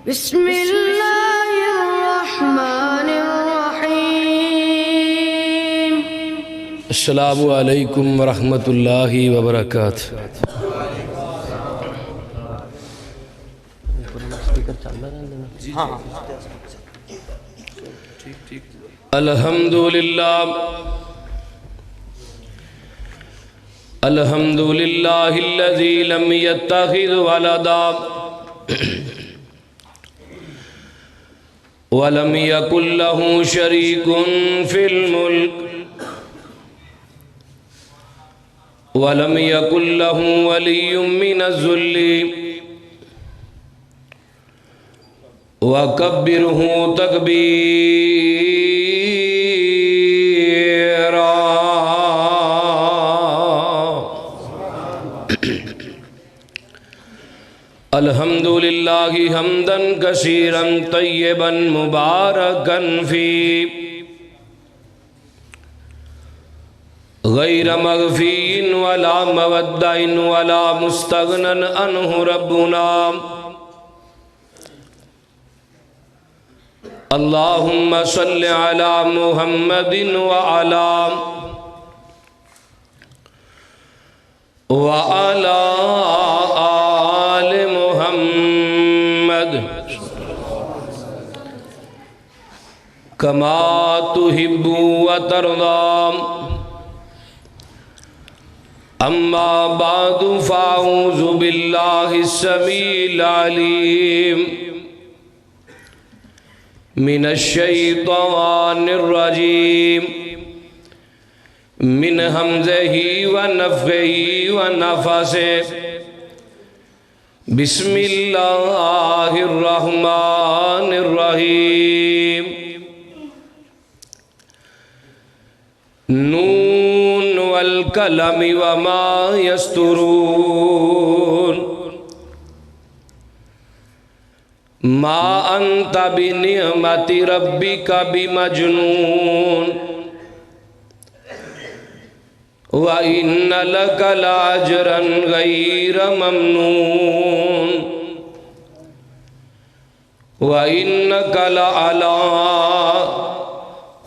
بسم اللہ الرحمن الرحیم۔ السلام علیکم ورحمۃ اللہ وبرکاتہ۔ الحمد للہ الذی لم يتخذ ولدا ولم يكن له شريك في الملك ولم يكن له ولي من الذل وكبره تكبيرا۔ الحمد للہ حمدا کثیرا طیبا مبارکا فیہ غیر مغفی ولا مودع ولا مستغنى عنہ ربنا۔ اللہم صل علی محمد وعلی آل محمد کما تحب وترضى۔ اما بعد فاعوذ باللہ السمیع العلیم من الشیطان الرجیم من حمزہ ونفخہ ونفثہ۔ بسم اللہ الرحمن الرحیم۔ نون والقلم وما یسطرون۔ ما انت بنعمت ربک بمجنون۔ وَإِنَّ لَكَ لَأَجْرًا غَيْرَ مَمْنُونٍ وَإِنَّكَ لَعَلَىٰ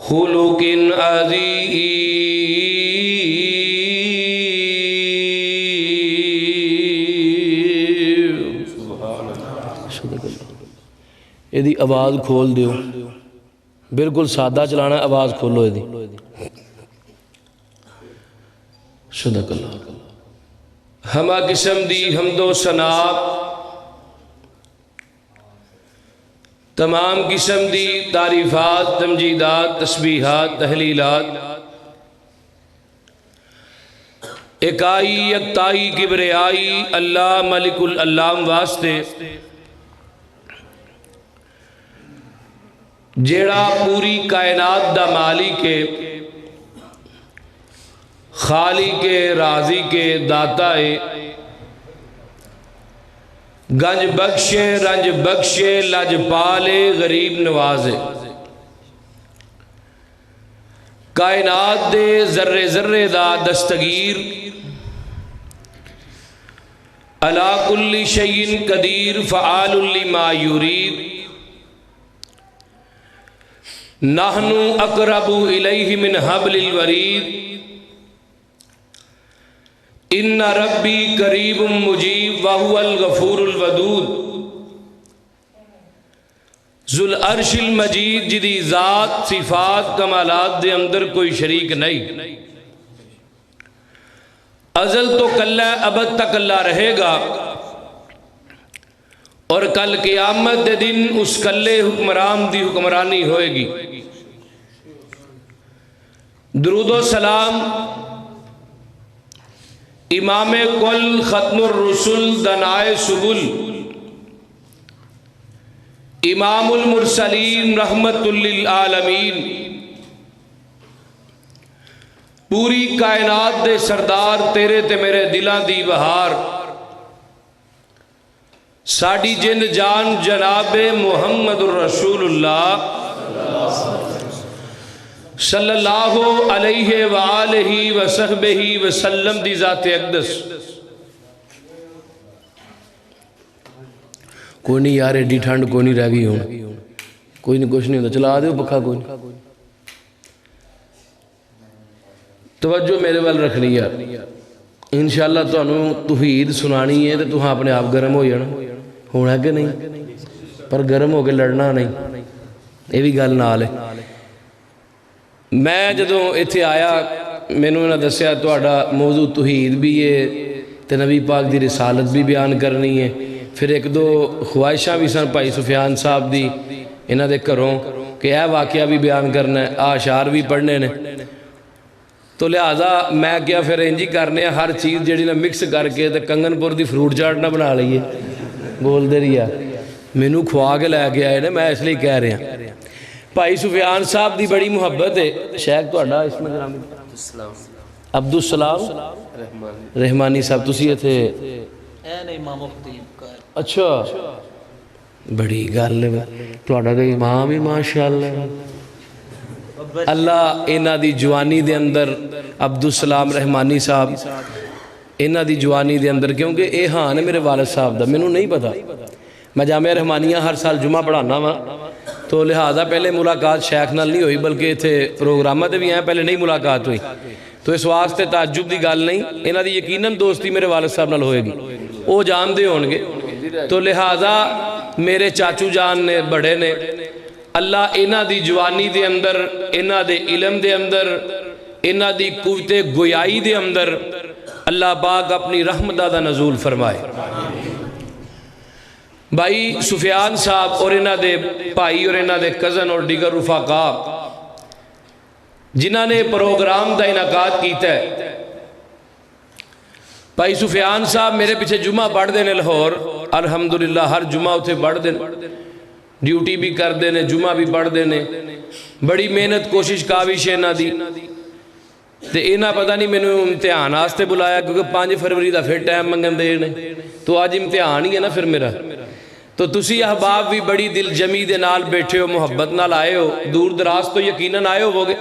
خُلُقٍ عظیم۔ یہ دی آواز کھول دیو، بالکل سادہ چلانا ہے، آواز کھولو یہ دی۔ صدق اللہ۔ ہمہ قسم دی حمد و ثنا، تمام قسم دی تعریفات، تمجیدات، تسبیحات، تحلیلات اکائی یکتائی کبریائی اللہ ملک العلام واسطے، جیڑا پوری کائنات دا مالک کے، خالق کے، رازی کے، داتا ہے، گنج بخشے، رنج بخشے، لج پالے، غریب نوازے۔ کائنات دے ذرے ذرے دا دستگیر، علی کل شیء قدیر فعال لما یرید۔ نحن اقرب الیہ من حبل الورید۔ ان ربی قریب مجیب وہو الغفور الودود۔ ذو العرش المجید جدی ذات صفات کمالات دے اندر کوئی شریک نہیں۔ ازل تو کلہ ابد تک اللہ رہے گا، اور کل قیامت دے دن اس کلے حکمران دی حکمرانی ہوئے گی۔ درود و سلام امام کل ختم الرسل دنائے سبل امام المرسلین رحمت للعالمین، پوری کائنات دے سردار تیرے تے میرے دلاں دی بہار، ساڑی جن جان جناب محمد الرسول اللہ صلی اللہ علیہ وآلہ وصحبہ وسلم دی ذات اقدس، کوئی نہیں یار ایڈی ٹھنڈ کوئی نہیں رہ گئی ہوں کوئی نہیں کچھ نہیں ہوتا چلا دیو پکھا کوئی نہیں توجہ میرے وال رکھنی یار انشاءاللہ تمہیں توحید سنانی ہے تو تمہیں اپنے آپ گرم ہو جانا ہونا کہ نہیں پر گرم ہو کے لڑنا نہیں یہ بھی گل نال ہے میں جدوں ایتھے آیا مینوں انہاں دسیا تہاڈا موضوع توحید بھی ہے تے نبی پاک دی رسالت بھی بیان کرنی ہے پھر ایک دو خواہشاں بھی سن بھائی سفیان صاحب دی انہاں دے گھروں کہ اے واقعہ بھی بیان کرنا ہے اشعار بھی پڑھنے نے تو لہذا میں کیا پھر انجی کرنے ہر چیز جڑی نہ مکس کر کے تے کنگن پور دی فروٹ چاٹ نہ بنا لئیے بول دے رہی ہے مینوں کھوا کے لے کے آئے نے میں اس لیے کہہ رہا بھائی سفیان صاحب دی بڑی محبت ہے شیخ تہاڈا اس میں گرامی عبدالسلام رحمانی صاحب تسی تھے اچھا بڑی گل ہے تہاڈا تے امام ہی ماشاءاللہ اللہ انہاں دی جوانی دے اندر عبدالسلام رحمانی صاحب انہاں دی جوانی دے اندر کیونکہ اے ہاں نے میرے والد صاحب دا مینوں نہیں پتا میں جامعہ رحمانیہ ہر سال جمعہ پڑھانا وا تو لہذا پہلے ملاقات شیخ نال نہیں ہوئی بلکہ اتھے پروگرامہ تے بھی ہیں پہلے نہیں ملاقات ہوئی تو اس واسطے تعجب دی گل نہیں انہاں دی یقیناً دوستی میرے والد صاحب نال ہوئے گی وہ جان دے ہونگے تو لہذا میرے چاچو جان نے بڑے نے اللہ انہاں دی جوانی دے اندر انہاں دے علم دے اندر انہاں دی قوت گویائی دے اندر اللہ پاک اپنی رحمت دا نزول فرمائے بھائی سفیان صاحب اور انہاں دے بھائی اور انہاں دے کزن اور دیگر رفاقا جنہاں نے پروگرام دا انعقاد کیتا ہے بھائی سفیان صاحب میرے پیچھے جمعہ پڑھ دینے لاہور الحمدللہ ہر جمعہ اتھے پڑھ دینے ڈیوٹی بھی کر دینے جمعہ بھی پڑھ دینے بڑی محنت کوشش کاوش ہے انہاں دی تے انہاں پتہ نہیں میں نے امتحان آستے بلایا کیونکہ 5 فروری دا پھر ٹائم منگن دے نے تو آج امتحان ہی ہے نا پھر میرا تو تسی احباب بھی بڑی دل جمی دے نال بیٹھے ہو محبت نال آئے ہو دور دراز تو یقیناً آئے ہو گے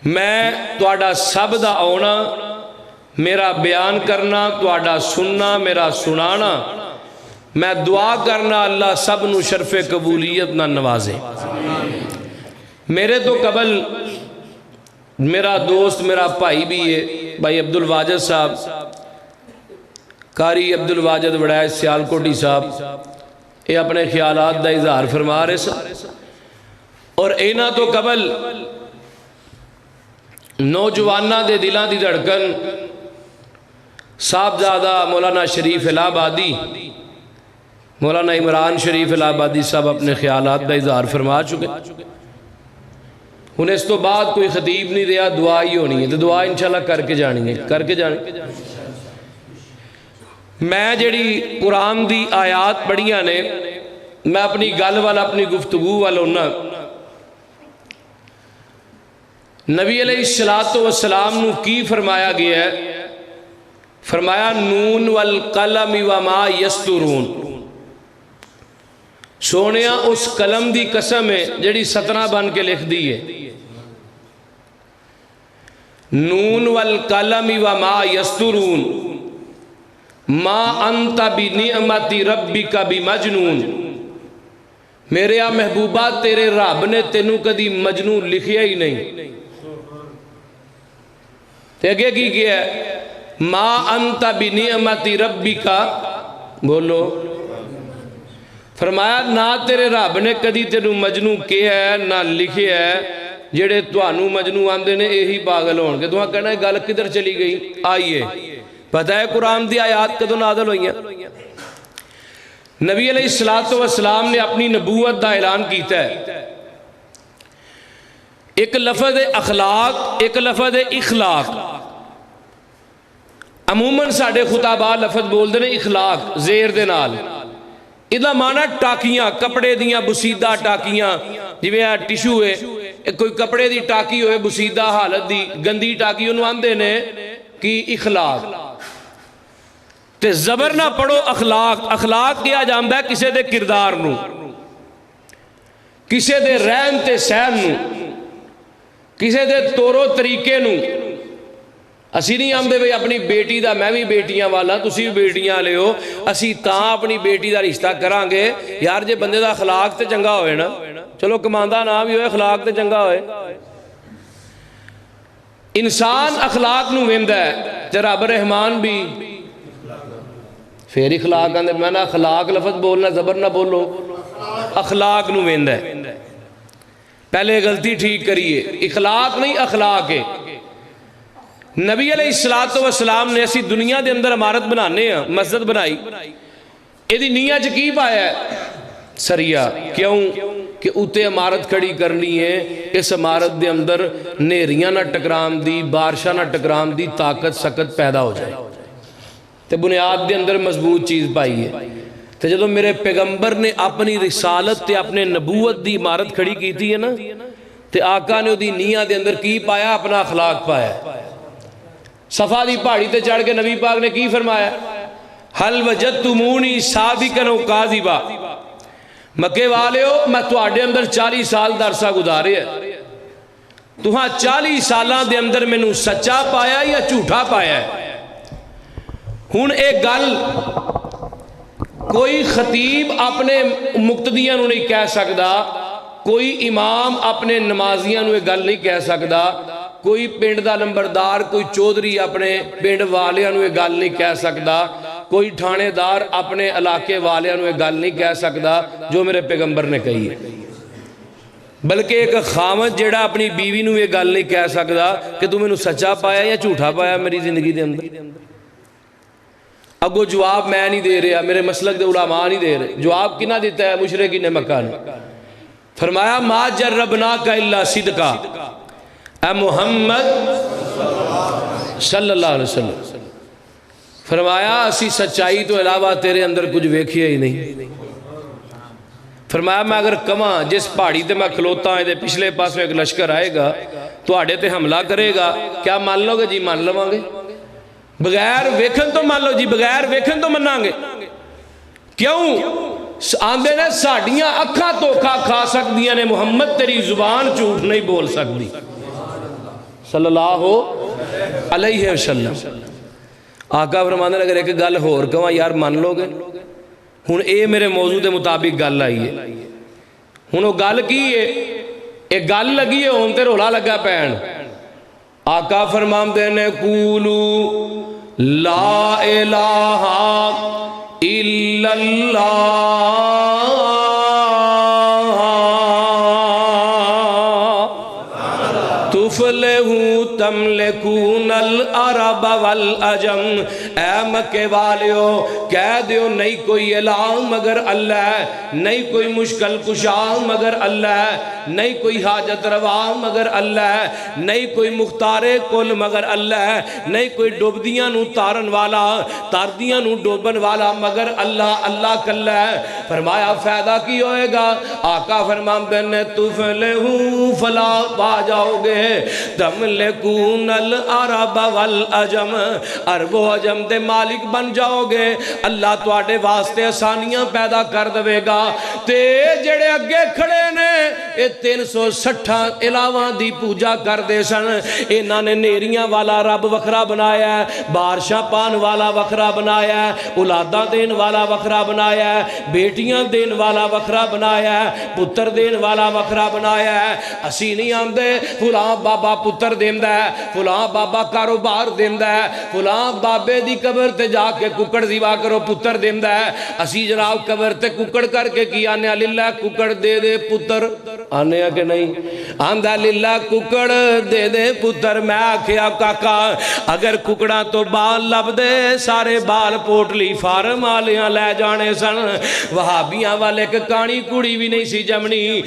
میں تواڈا سب دا آنا میرا بیان کرنا تواڈا سننا میرا سنانا میں دعا کرنا اللہ سب نو شرف قبولیت نہ نوازے میرے تو قبل میرا دوست میرا بھائی بھی ہے بھائی عبدالواجد صاحب قاری عبدالواجد وڑائے سیالکوٹی صاحب یہ اپنے خیالات دا اظہار فرما رہے سن اور اینا تو قبل نوجوانہ دے دلان دی دھڑکن صاحبزادہ مولانا شریف الہ آبادی مولانا عمران شریف الہ آبادی صاحب اپنے خیالات دا اظہار فرما چکے انہیں اس تو بعد کوئی خطیب نہیں دیا دعا ہی ہونی ہے تو دعا انشاءاللہ کر کے جانی ہے میں جڑی قرآن دی آیات پڑھیاں نے میں اپنی گل والا اپنی گفتگو والا ہونا نبی علیہ السلام نو کی فرمایا گیا ہے فرمایا نون والقلم وما یسترون سونیا اس قلم دی قسم ہے جڑی سترہ بن کے لکھ دی ہے نون والقلم وما یسترون ما انت بنعمت ربک بمجنون میرے محبوبہ تیرے رب نے تینوں کدی مجنون لکھیا ہی نہیں تے اگے کی کیا ہے ما انت بنعمت ربک بولو فرمایا نہ تیرے رب نے کدی تینوں مجنون کیا ہے نہ لکھیا ہے جڑے توانوں مجنون آندے نے یہی پاگل ہون گے تو ہاں کہنا ہے گل کدھر چلی گئی آئیے پتہ ہے قرآن دی آیات کدوں نازل ہوئی ہیں نبی علیہ السلام نے اپنی نبوت دا اعلان کیتا ہے ایک لفظ اخلاق ایک لفظ اخلاق عموماً ساڑھے خطابہ لفظ بول دے نے اخلاق زیر دے نال ادھا مانا ٹاکیاں کپڑے دیاں بسیدہ ٹاکیاں جویں ٹیشو ہے کوئی کپڑے دی ٹاکی ہوئے بسیدہ حالت دی گندی ٹاکی انہوں آندے نے کی اخلاق تے زبر نہ پڑھو اخلاق کیا جاندا ہے کسے دے کردار نو کسے دے رہن تے سہن نو کسے دے طور و طریقے نو اسی نہیں آمدے بھئی اپنی بیٹی دا میں بھی بیٹیاں والا تسی بھی بیٹیاں لے ہو اسی تاں اپنی بیٹی دا رشتہ کران گے یار جے بندے دا اخلاق تے چنگا ہوئے نا چلو کماندہ نہ بھی ہوئے اخلاق تے چنگا ہوئے انسان اخلاق نو ویندہ ہے تے رب رحمان بھی پھر اخلاق آندے میں نہ اخلاق لفظ بولنا زبر نہ بولو اخلاق نو ویندہ ہے پہلے غلطی ٹھیک کریے اخلاق نہیں اخلاق ہے نبی علیہ السلام نے اسی دنیا دے اندر عمارت بنانے ہیں مسجد بنائی ایدی نیہ چکی پایا ہے سریہ کیوں کہ اتے عمارت کھڑی کرنی ہے اس عمارت دے اندر نیریاں نہ ٹکرام دی بارشاں نہ ٹکرام دی طاقت سکت پیدا ہو جائے تے بنیاد دے اندر مضبوط چیز پائی ہے تے جدو میرے پیغمبر نے اپنی رسالت تے اپنے نبوت دی عمارت کھڑی کی تھی ہے نا تے آقا نے دی نیہ دے اندر کی پایا اپنا اخلاق پایا صفا دی پہاڑی تے چڑھ کے نبی پاک نے کی فرمایا حل وجدتمونی صادقا و کاذبا مکے والے ہو میں تواڈے اندر 40 سال دا عرصہ گزارے ہے تہاں 40 سالاں دے اندر مینوں سچا پایا یا جھوٹا پایا ہے ہن ایک گل کوئی خطیب اپنے مقتدیاں نو نہیں کہہ سکدا کوئی امام اپنے نمازیاں نو ایک گل نہیں کہہ سکدا کوئی پنڈ دا نمبردار کوئی چودھری اپنے پنڈ والیاں نو ایک گل نہیں کہہ سکدا کوئی ٹھانے دار اپنے علاقے والیاں نو ایک گل نہیں کہہ سکدا جو میرے پیغمبر نے کہی ہے بلکہ ایک خامد جیڑا اپنی بیوی نو ایک گل نہیں کہہ سکدا کہ تم انہوں سچا پایا یا جھوٹا پایا میری زندگی دے اندر اب وہ جواب میں نہیں دے رہا میرے مسلک دے علماء نہیں دے رہے جواب کنا دیتا ہے مشرقین مکہ نے فرمایا ما جربناک الا صدقا اے محمد صلی اللہ علیہ وسلم فرمایا اسی سچائی تو علاوہ تیرے اندر کچھ ویکھیا ہی نہیں فرمایا میں اگر کماں جس پہاڑی تے میں کھلوتا ہوں دے پچھلے پاس میں ایک لشکر آئے گا تو آڑے تے حملہ کرے گا کیا مان لو گے جی مان لو گے بغیر ویکھن تو مان لو جی بغیر ویکھن تو مننا گے کیوں آندے نے ساڑیاں اکھاں دھوکھا کھا سکدیاں نے محمد تیری زبان جھوٹ نہیں بول سکتی صلی اللہ علیہ وسلم آقا فرماندے اگر ایک گل ہور کہاں یار مان لو گے ہن اے میرے موضوع دے مطابق گل آئی ہے ہن وہ گل کی ہے ایک گل لگی ہے ہن تے رولا لگا پین آقا فرماندے نے قولو لا الہ الا اللہ تفلحوا تملکون العرب والعجم اے مکے والیو کہہ دیو نہیں کوئی الہ مگر اللہ نہیں کوئی مشکل کشا مگر اللہ نہیں کوئی حاجت روا مگر اللہ نہیں کوئی مختار کل مگر اللہ نہیں کوئی ڈوبدیاں نو تارن والا تاردیاں نو ڈوبن والا مگر اللہ اللہ کلا ہے فرمایا فائدہ کی ہوئے گا آقا فرماندے نے تفلحوا فلاح پا جاؤ گے تملکون العرب والعجم عرب و عجم دے مالک بن جاؤ گے اللہ تواڈے واسطے آسانیاں پیدا کر دے گا تے جڑے اگے کھڑے نے اے 360 علاوہ دی پوجا کر دے سن انہاں نے نیریاں والا رب وکھرا بنایا ہے بارشاں پان والا وکھرا بنایا ہے اولاداں دین والا وکھرا بنایا ہے بیٹیاں دین والا وکھرا بنایا ہے پتر دین والا وکھرا بنایا ہے اسی نہیں آندے فلاں بابا پتر دیندا ہے فلاں بابا کاروبار دیندا ہے فلاں بابے دی قبر تے جا کے ککڑ زیوا کرو پتر دیندا ہے اسی جناب قبر تے ککڑ کر کے کی آنے للہ ککڑ دے دے پتر آنے کہ نہیں آندہ للہ ککڑ دے دے پتر میں آکھیا کاکا اگر ککڑا تو بال لب دے سارے بال پوٹلی فارم آلیاں لے جانے سن وہابیاں والے کہ کانی کڑی بھی نہیں سی جمنی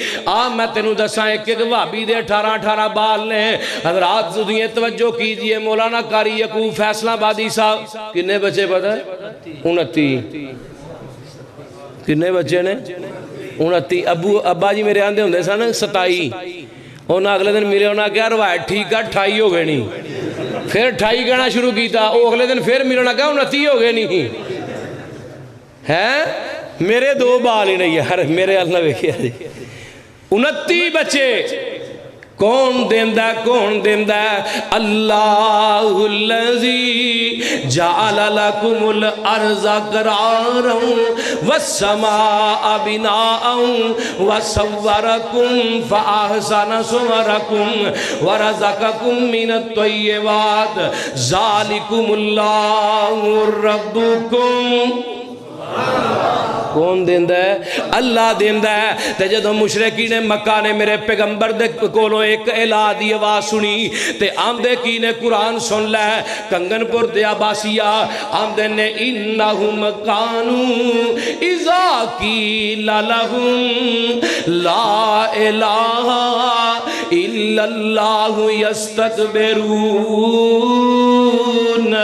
میں تینوں دساں ایک وہابی دے 18 بال نے حضرات سدھیے توجہ کیجئے مولانا قاری یعقوب فیصلہ بادی صاحب کنے بچے پتہ ہے 29 کنے بچے نے 29 ابا جی میرے آندے ہوندے سن 27 انہاں اگلے دن میرے انہاں کہا روایت ٹھیک ہے 28 ہو گئے نہیں پھر 28 کہنا شروع کیتا وہ اگلے دن پھر میرے انہاں کہا 29 ہو گئے نہیں ہے میرے 2 بال ہی نہیں یار میرے اللہ ویکھیا جی 29 بچے کون دیندا ہے کون دیندا ہے اللہ الذی جعل لکم الارض قرارا والسماء بناء وصورکم فاحسن صورکم ورزقکم من الطیبات ذالکم اللہ ربکم کون دیندہ ہے اللہ دیندہ ہے تے جدو مشرقین مکہ نے میرے پیغمبر دے کولو ایک الہ دی آواز سنی تے آمدے کی نے قرآن سن لے کنگن پور دے عباسیہ آمدے نے انہم کانو اذا قیل لہم لا الہ الا اللہ یستکبرون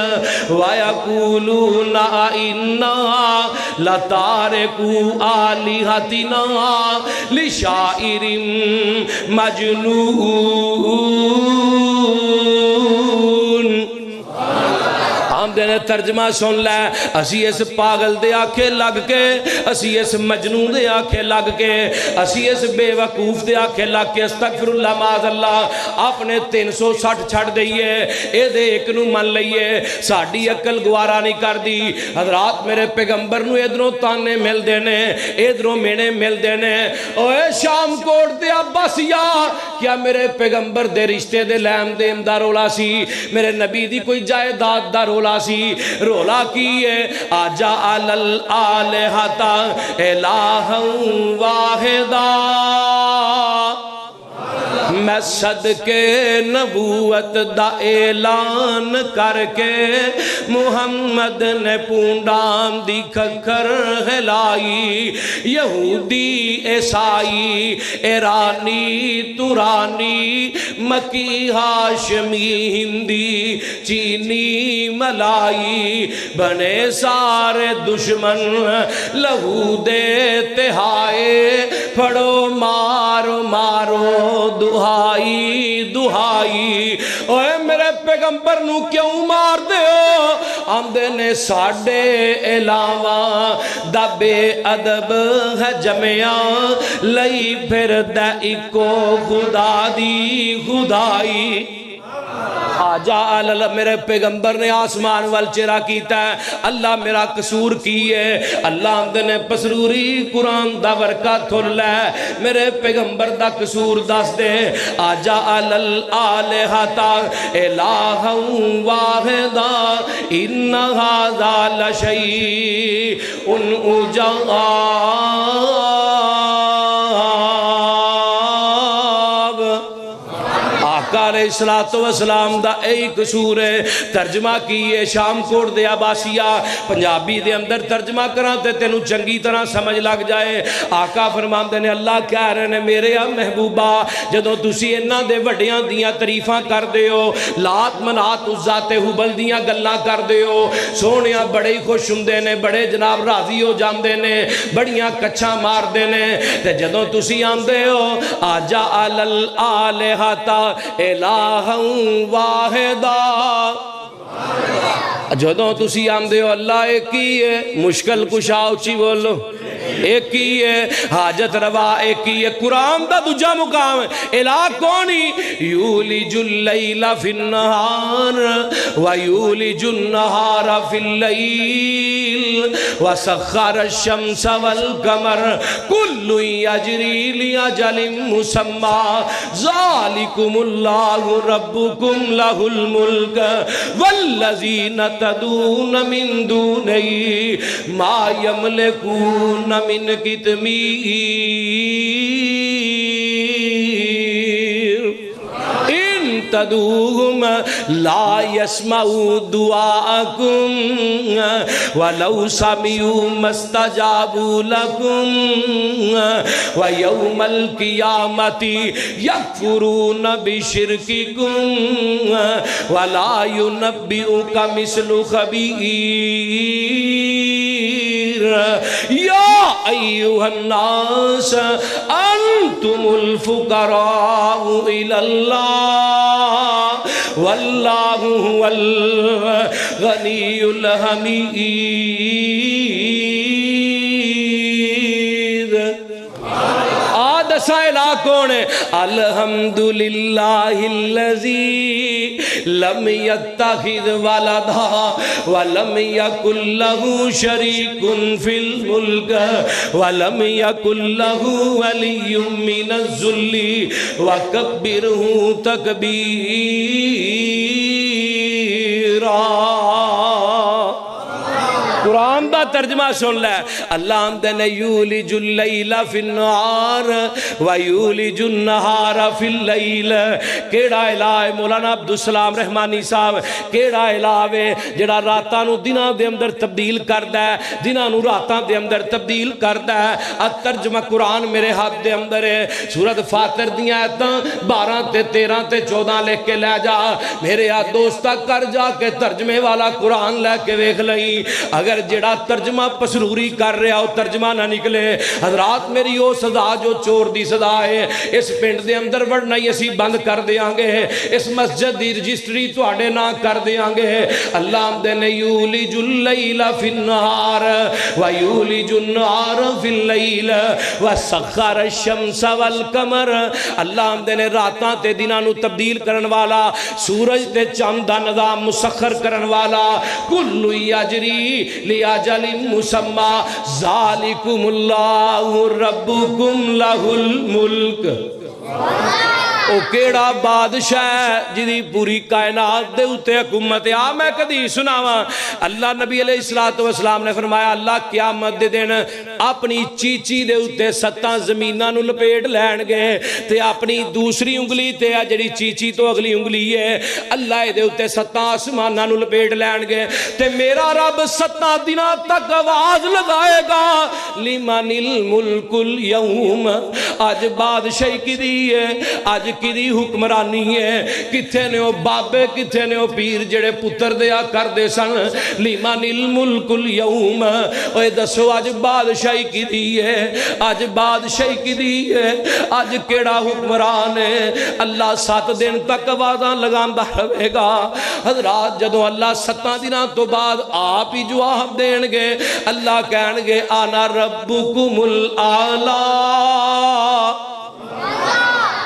ویقولون انا لَتَارِكُوا آلِهَتِنَا لِشَاعِرٍ مَجْنُونٍ آمدے نے ترجمہ سن لے اسی اس پاگل دے آکھے لگ کے اسی اس مجنون دے آکھے لگ کے اسی اس بے وقوف دے آکھے لگ کے استغفر اللہ معاذ اللہ اپنے 360 چھڑ دئیے اے دے ایک نو من لئیے ساڑی عقل گوارا نہیں کر دی حضرات میرے پیغمبر نو ادھروں تانے مل دینے ادھروں مینے مل دینے اوے شام کوٹ دے عباسیہ کیا میرے پیغمبر دے رشتے دے لیم دیم دا رولا سی میرے نبی دی کوئی جائیداد دا رولا سی رولا کیے آجا الالہۃ الہا واحدا میں صدقے نبوت دا اعلان کر کے محمد نے پونڈام دی کھکر ہلائی یہودی عیسائی ایرانی تورانی مکی ہاشمی ہندی چینی ملائی بنے سارے دشمن لہو دیتے ہائے پھڑو مارو مارو دہائی دہائی اوے میرے پیغمبر نو کیوں مار دے ہو آمدے نے ساڑے علاوہ دا بے ادب ہے جمعیاں لئی پھر دے اکو خدا دی خدائی آجا اللہ میرے پیغمبر نے آسمان والچرا کیتا ہے اللہ میرا قصور کیے اللہ آمدے نے پسروری قرآن دا ورکا تھل لے میرے پیغمبر دا قصور دس دے آجا الالہۃ الہا واحدا ان ھذا لشیء عجاب علیہ السلام دا ایک قصور ہے ترجمہ کیے شام کوٹ دے عباسیہ پنجابی دے اندر ترجمہ کراتے تینوں چنگی طرح سمجھ لگ جائے آقا فرماندے نے اللہ کہہ رہے نے میرے محبوبہ جدوں تسی انہاں دے وڈیاں دیاں تعریفاں کر دے ہو لات منات عزا تے حبل دیاں گلاں کر دے ہو سونیاں بڑے ہی خوش ہوندے نے بڑے جناب راضی ہو جاندے نے بڑیاں کچھاں مار دے نے تے جدوں تسی آندے ہو آجا الالہۃ الہا واحدا جدوں تسی آمدے ہو اللہ ایک ہی ہے مشکل کشا اچھی بولو ایک ہی ہے حاجت روا ایک ہی ہے قرآن دا دوجا مقام الہ کونی یولج اللیل فی النہار ویولج النہار فی اللیل وسخر الشمس والقمر کل یجری لاجل مسمی ذالکم اللہ ربکم لہ الملک والذین تدون من دونہی ما یملکون من کتمیر ان تدوہم لا یسمعوا دعاءکم ولو سمعوا ما استجابوا لکم ویوم القیامت یکفرون بشرککم ولا ینبئک مثل خبیر یا ایوہ الناس انتم الفقراء الى اللہ واللہ هو الغنی الحمید دسا الہ کون ہے؟ الحمدللہ الذی لم یتخذ ولدا ولم یکن لہ شریک فی الملک ولم یکن لہ ولی من الذل وکبرہ تکبیرا۔ قرآن دا ترجمہ سن لے، اللہ آمدہ نے یولج اللیل فی النہار ویولج النہار فی اللیل۔ کیڑا الہ ہے مولانا عبدالسلام رحمانی صاحب؟ کیڑا الہ ہے جڑا راتاں نو دناں دے اندر تبدیل کردا ہے، دناں نو راتاں دے اندر تبدیل کردا ہے؟ ترجمہ قرآن میرے ہاتھ دے اندر ہے، سورۃ فاطر دیاں آیتاں 12 تے 13 تے 14 لکھ کے لے جا میرے ہاتھ دوستا، کر جا کے ترجمے والا قرآن لے کے ویکھ لئی۔ اگر جڑا ترجمہ پسروری کر رہا ہو ترجمہ نہ نکلے، حضرات میری وہ سزا جو چور دی سزا ہے، اس پنڈ دے اندر وڑنا ہی اسی بند کر دیاں گے، اس مسجد دی رجسٹری تواڈے نہ کر دیاں گے۔ اللہ آمدے نے یولج اللیل فی النہار ویولج النہار فی اللیل وسخر الشمس والقمر۔ اللہ آمدے نے راتاں تے دناں نو تبدیل کرن والا، سورج تے چاند دا نظام مسخر کرن والا، کل یجری لِأَجَلٍ مُسَمَّى ذَلِكُمُ اللَّهُ رَبُّكُمْ لَهُ الْمُلْكُ۔ او کیڑا بادشاہ ہے جدی پوری کائنات دے اتے حکومت ہے؟ میں کدی سناواں، اللہ نبی علیہ السلام نے فرمایا اللہ قیامت دے دن اپنی چیچی دے اتے 7 زمیناں نو لپیٹ لین گے، تے اپنی دوسری انگلی تے جڑی چیچی تو اگلی انگلی ہے اللہ دے اتے 7 آسماناں نو لپیٹ لین گے، تے میرا رب 7 دنوں تک آواز لگائے گا لمن الملک اليوم۔ آج بادشاہی کی دی ہے، آج کی دی حکمرانی ہے، کتھے نے وہ بابے کتھے نے وہ پیر جڑے پتر دیا کر دے سن، لمن الملک اليوم۔ اوہ دسو آج بادشاہی کی دی ہے، آج بادشاہی کی دی ہے، آج کیڑا حکمران ہے؟ اللہ 7 دن تک آوازاں لگاندا رہے گا۔ حضرات جدوں اللہ 7 دنوں تو بعد آپ ہی جواب دین گے، اللہ کہن گے انا ربکم الاعلی۔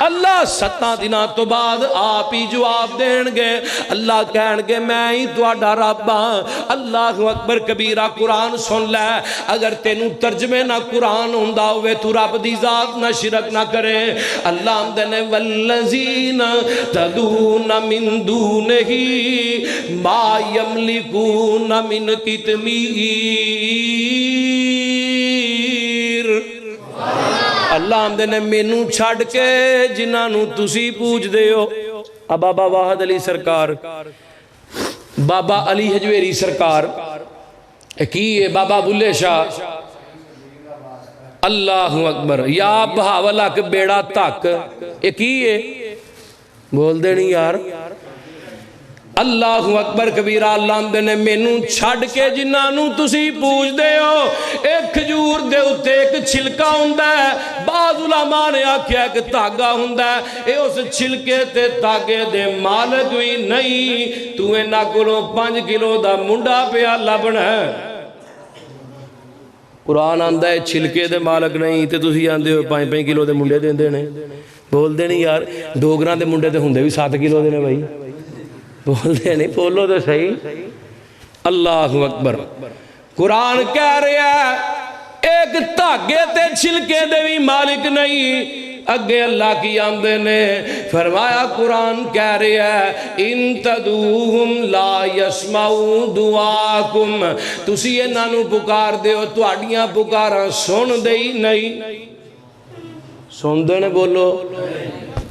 اللہ 7 دنوں تو بعد آپ ہی جواب دین گے، اللہ کہن گے میں ہی تواڈا رب ہاں۔ اللہ اکبر کبیرہ۔ قرآن سن لے، اگر تینوں ترجمے نہ قرآن ہوندا ہوئے تو رب دی ذات نہ شرک نہ کرے۔ اللہ آمدے نے والذین تدعون من دونہ ما یملکون من قطمیر۔ اللہ آمدے نے مینوں چھڑ کے جنہاں نو تسی پوچھ دے ہو، بابا واحد علی سرکار، بابا علی حجویری سرکار، کی ہے بابا بلے شاہ، اللہ اکبر، یا بہاولا کے بیڑا تک، کی ہے بول دے نہیں یار، اللہ اکبر کبیرہ۔ اللہ آمدے نے مینوں چھڑ کے جنہاں نو تسی پوچھ دے ہو، ایک کھجور دے اتے ایک چھلکا ہوندا ہے، بعض علماء نے آکھیا ایک تاگا ہوندا ہے، اے اس چھلکے تے تاگے دے مالک بھی نہیں، تو انہاں کولوں 5 کلو دا منڈا پیا لبنا ہے۔ قرآن آندا ہے چھلکے دے مالک نہیں تے تسی آندے ہو 5 کلو دے منڈے دیندے نے، بول دے نہیں یار، 2 گرام دے منڈے تے ہوندے بھی 7 کلو دے نے بھائی، بول دے نہیں، بولو تو صحیح۔ اللہ اکبر۔ قرآن کہہ رہا ہے ایک تاگے تے چھلکے دے بھی مالک نہیں۔ اگے اللہ کی آمدے نے فرمایا، قرآن کہہ رہا ہے ان تدعوہم لا یسمعوا دعاکم، تسی انہاں نو پکار دے ہو تواڈیاں پکاراں سن دے ہی نہیں، سن دے نے بولو۔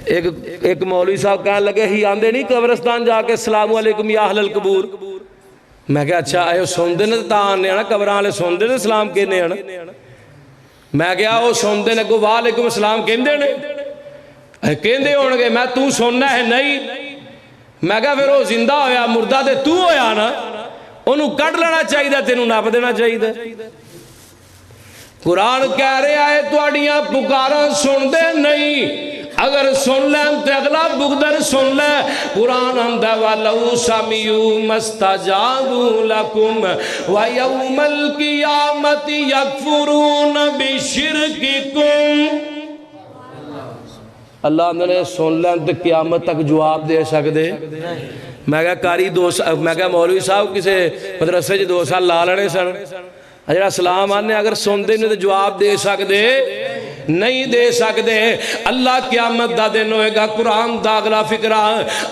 ایک مولوی صاحب کہنے لگے ہی آندے نہیں قبرستان جا کے السلام علیکم یا اہل القبور، میں کہا اچھا آئے سوندے نے تا آنے نا قبران والے سوندے نے سلام کہنے نا، میں کہا وہ سوندے نے کو وعلیکم السلام کہندے نے کہندے ہون گے، میں تو سننا ہے نہیں، میں کہا پھر وہ زندہ ہویا مردہ دے تو ہویا نا، انہوں کٹ لینا چاہیے تینوں ناپ دینا چاہیے۔ قرآن کہہ رہے آئے تواڈیاں پکاراں سن دے نہیں، اگر سن لیں تو اگلا بغدر سن لیں۔ قرآن آمدہ وَلَوْ سَمِعُوا مَا اسْتَجَابُوا لَكُمْ وَيَوْمَ الْقِيَامَةِ يَكْفُرُونَ بِشِرْكِكُمْ۔ اللہ نے سن لین تو قیامت تک جواب دے سکتے میں کہا کاری میں کہا مولوی صاحب کسے مدرسے 2 سال لا لینے سن جڑا سلام آنے اگر سن دے تو جواب دے سکتے نہیں دے سکتے اللہ قیامت دا دن ہوئے گا قرآن دا اگلا فکرہ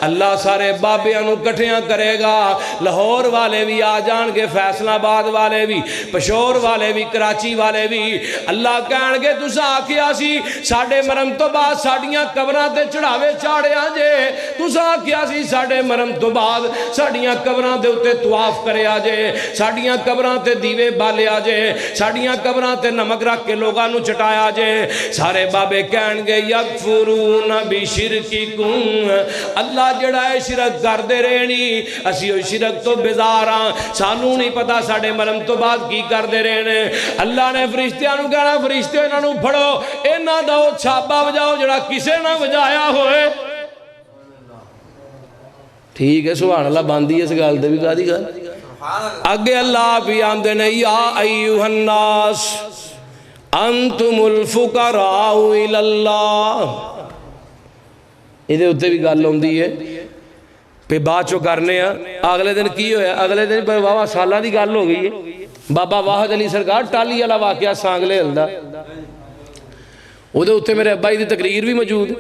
اللہ سارے بابیاں نو کٹھیاں کرے گا لاہور والے بھی آ جان گے فیصل آباد والے بھی پشور والے بھی کراچی والے بھی اللہ کہن گے تسا آکھیا سی ساڑھے مرم تو بعد ساڑیاں قبراں تے چڑھاوے چاڑیا جے تسا آکھیا سی ساڑھے مرم تو بعد ساڑیاں قبراں دے اتے طواف کرے آجے ساڑیاں قبراں تے دیوے بالے آجے ساڑیاں قبراں تے نمک رکھ کے لوگاں نو چٹایا جے سارے بابے کہن گے یکفرون بشرککم اللہ جڑا ہے شرک کر دے رہنی اسی ہوئی شرک تو بیزاراں سانو نہیں پتا ساڑھے مرم تو بعد کی کر دے رہنے اللہ نے فرشتیاں نو کہنا فرشتیاں انہاں نو پھڑو اینا داؤ چھاپا بجاؤ جڑا کسے نہ بجایا ہوئے ٹھیک ہے سبحان اللہ باندھی اس گال دے بھی کہا دی گال اگے اللہ بھی آمدے نے یا ایوہ الناس انتم الفقراء الاللہ ادھے ہوتے بھی گال ہوندی ہے پہ بات چو کرنے ہیں اگلے دن کی ہویا اگلے دن پر واہ سالہ دی گال ہو گئی ہے بابا واحد علی سرکار ٹالی والا واقعہ سانگلے ہلدا ادھے ہوتے میرے ابائی دی تقریر بھی موجود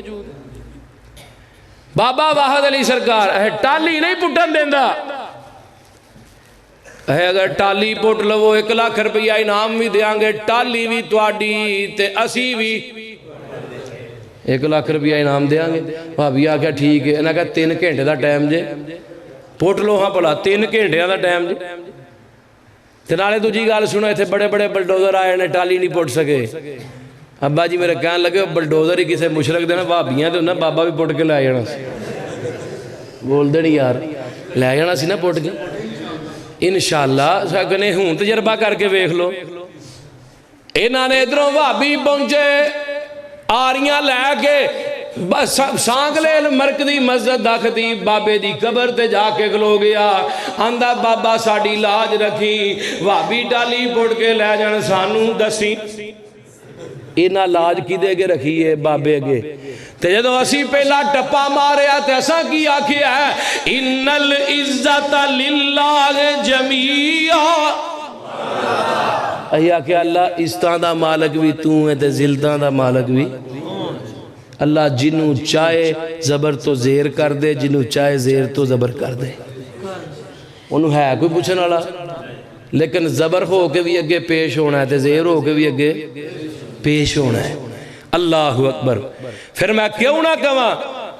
بابا واحد علی سرکار ٹالی نہیں پٹن دیندہ ہے اگر ٹالی پوٹ لو 1 لاکھ روپیہ انعام بھی دیاں گے ٹالی بھی تواڈی تے اسی بھی 1 لاکھ روپیہ انعام دیاں گے بھابی آکھیا ٹھیک ہے انہاں کہا 3 گھنٹے دا ٹائم جے پوٹ لو ہاں پلا 3 گھنٹے دا ٹائم جے تے نالے دوجی گل سنو ایتھے بڑے بڑے بلڈوزر آئے نے ٹالی نہیں پوٹ سکے ابا جی میرے کہنے لگے بلڈوزر ہی کسے مشرک دینا بھابیاں تے انہاں بابا بھی پوٹ کے لے جانا سی بول دے نہیں یار لے جانا سی نا پوٹ کے انشاءاللہ سکنے ہوں تجربہ کر کے ویکھ لو انہاں نے ادھروں بھابی پہنچے آریاں لے کے سانگلے مرکزی مسجد دکھتی بابے دی قبر تے جا کے کھلو گیا آندا بابا ساڑی لاج رکھی بھابی ٹالی پوٹ کے لے جان سانو دسی اینا لاج کی دے کے رکھی ہے بابے گے تے جدو اسی پہلا ٹپا مارے آتے ایسا کی آکھی ہے ان العزت للہ جمیعہ ایا کہ اللہ استان دا مالک بھی تو ہے تے زلدان دا مالک بھی اللہ جنہوں چاہے زبر تو زیر کر دے جنہوں چاہے زیر تو زبر کر دے انہوں ہے کوئی پوچھنے والا لیکن زبر ہو کے بھی اگے پیش ہونا ہے تے زیر ہو کے بھی اگے پیش ہونا ہے اللہ اکبر پھر میں کیوں نہ کہاں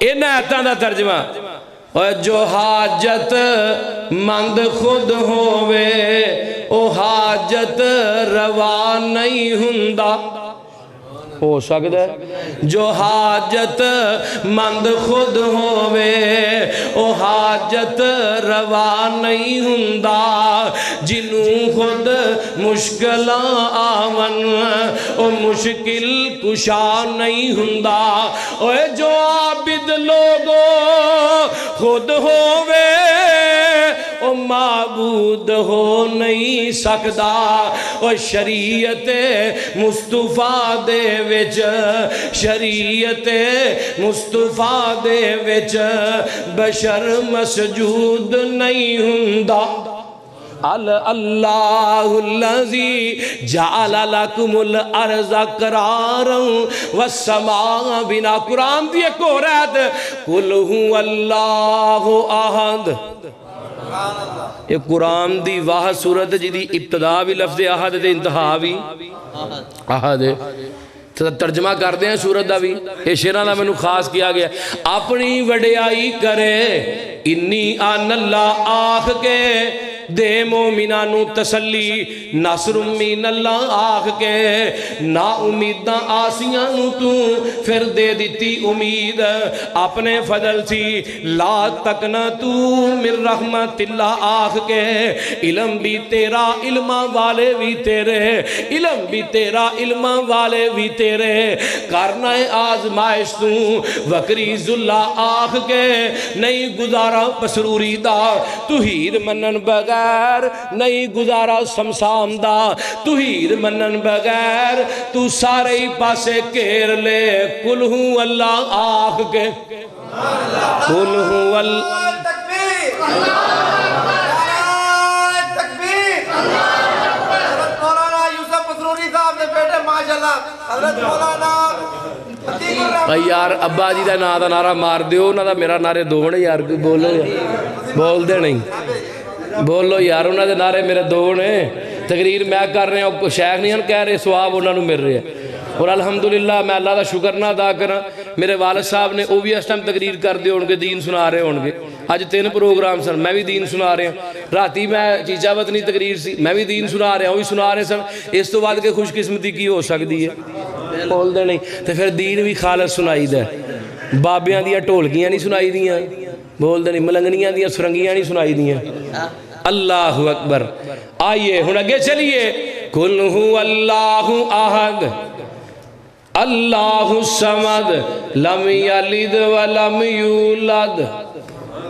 ان آیتاں دا ترجمہ اور جو حاجت مند خود ہووے او حاجت روا نہیں ہوندا ہو سکتا ہے جو حاجت مند خود ہووے او حاجت روا نہیں ہوندا جنوں خود مشکلاں آون او مشکل کشا نہیں ہوندا اوے جو عابد لوگو خود ہووے او معبود ہو نہیں سکدا او شریعت مصطفیٰ دے وچ شریعت مصطفیٰ دے وچ بشر مسجود نہیں ہوندا اللہ الذی جعل لکم الارض قرارا والسماء بنا قرآن دی ایک اور آیت قل هو اللہ احد یہ قرآن دی واہ سورت جی دی ابتدا بھی لفظ احد دے انتہا بھی احد ہے ترجمہ کر دیں سورت دا بھی یہ شیرانہ میں نے خاص کیا گیا اپنی وڈیائی کرے انی آن اللہ آخ کے دے مومنانو تسلی نصر من اللہ آخ کے نا امیدہ آسیانو تو پھر دے دیتی امید اپنے فضل سی لا تکنا تو من رحمت اللہ آخ کے علم بھی تیرا علمہ والے بھی تیرے علم بھی تیرا علمہ والے بھی تیرے کرنا آزمائش تو وکریز اللہ آخ کے نہیں گزارا پسروری دا تو ہیر منن بغیر بغیر نہیں گزارا سمسام دا توحید منن بغیر تو سارے ہی پاسے گھیر لے قل ہوں اللہ آخ کے قل ہوں اللہ یار ابا جی دا نا دا نعرہ مار دیو نا دا میرا نعرے دو نے یار بولو یار بول دے نہیں بولو یار انہاں دے نعرے میرے دو نے تقریر میں کر رہے ہیں شیخ نہیں کہہ رہے سواب انہاں نو مل رہے ہیں اور الحمدللہ میں اللہ دا شکر نہ ادا کرا میرے والد صاحب نے وہ بھی اس ٹائم تقریر کر دے ہونگے دین سنا رہے ہونگے آج 3 پروگرام سن میں بھی دین سنا رہے ہیں راتی میں چیچا وطنی تقریر سی میں بھی دین سنا رہے ہیں وہ بھی سنا رہے سن اس تو بعد کے خوش قسمتی کی ہو سکتی ہے بول دے نہیں تو پھر دین بھی خالص سنائی دے بابیاں دیا ٹولکیاں نہیں سنائی دیاں بول دے نہیں ملنگنیاں دیا سرنگیاں نہیں سنائی دیاں اللہ اکبر آئیے ہن اگے چلیے قل هو اللہ احد اللہ الصمد لم یلد ولم یولد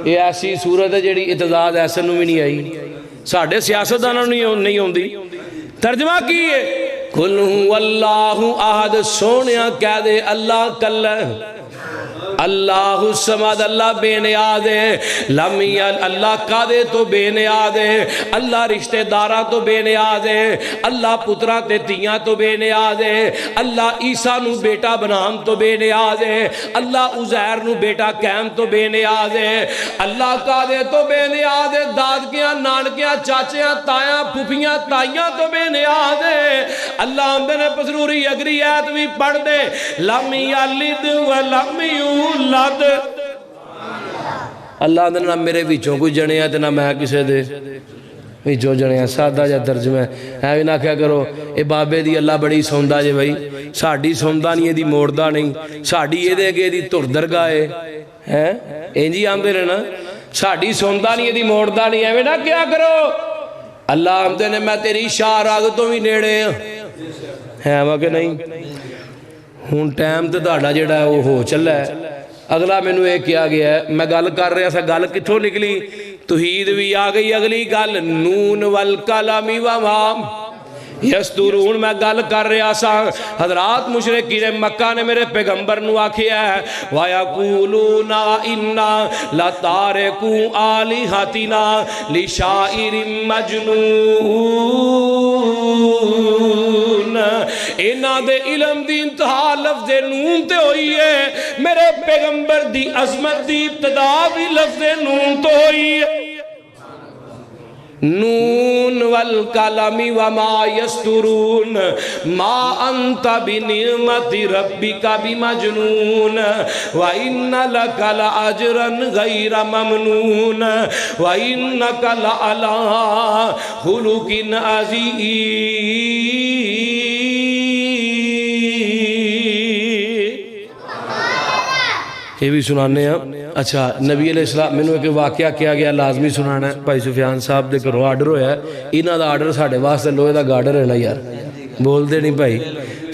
یہ ایسی صورت ہے جیڑی اتضاد ایسا نو بھی نہیں آئی ساڑھے سیاست دانوں نہیں ہوندی ترجمہ کیے قل هو اللہ احد سونیا کہہ دے اللہ کل اللہ الصمد اللہ بے نیاز ہے اللہ قادے تو بے نیاز ہے اللہ رشتہ دارہ تو بے نیاز ہے اللہ پترہ تے تیاں تو بے نیاز ہے اللہ عیسیٰ نو بیٹا بنام تو بے نیاز ہے اللہ عزیر نو بیٹا قیم تو بے نیاز ہے اللہ قادے تو بے نیاز ہے دادکیاں نانکیاں چاچیاں تایاں پھوپیاں تائیاں تو بے نیاز ہے اللہ ہم نے پسروری اگری آیت بھی پڑھ دے لم یلد ولم یولد اللہ دے نہ میرے وچوں کوئی جنے ہے تے نہ میں کسے دے وچوں جنے ہیں سادہ جا ترجمہ ہے بھی نہ کیا کرو اے بابے دی اللہ بڑی سوندا جے بھائی ساڑی سوندا نہیں دی موڑدا نہیں ساڑی یہ دے گے دی تر درگاہ ہے انجی ہم دے رہنا ساڑی سوندا نہیں دی موڑدا نہیں ہے نہ کیا کرو اللہ ہم دے نے میں تیری شاہ راگ تو بھی نیڑے ہیں وہ کہ نہیں ہون ٹائم تے داڑا جڑا ہے وہ ہو چلا ہے اگلا میں نے ایک کیا گیا ہے میں گل کر رہا سا گل کتھوں نکلی توحید بھی آگئی اگلی گل نون والقلم وما یسترون میں گل کر رہا سا حضرات مشرکین مکہ نے میرے پیغمبر نو آکھیا ہے وَيَقُولُونَ إِنَّا لَتَارِكُوا آلِهَتِنَا لِشَاعِرٍ مَجْنُونَ اینا دے علم دی انتہا لفظ نون تے ہوئی ہے میرے پیغمبر دی عظمت دی ابتدا بھی لفظ نون تو ہوئی ہے نون والقلم وما یسترون ما انت بنعمت ربک بمجنون وَإِنَّ لَكَ لَأَجْرًا غَيْرَ مَمْنُونَ وَإِنَّكَ لَعَلَىٰ خُلُقٍ عَظِيمٍ یہ بھی سنانے ہیں اچھا نبی علیہ السلام میں نے ایک واقعہ کیا گیا لازمی سنانا ہے بھائی سفیان صاحب دے کرو آرڈر ہویا ہے انہاں دا آرڈر ساڑھے واسطے لوہے دا گارڈر ہے نا یار بول دے نہیں بھائی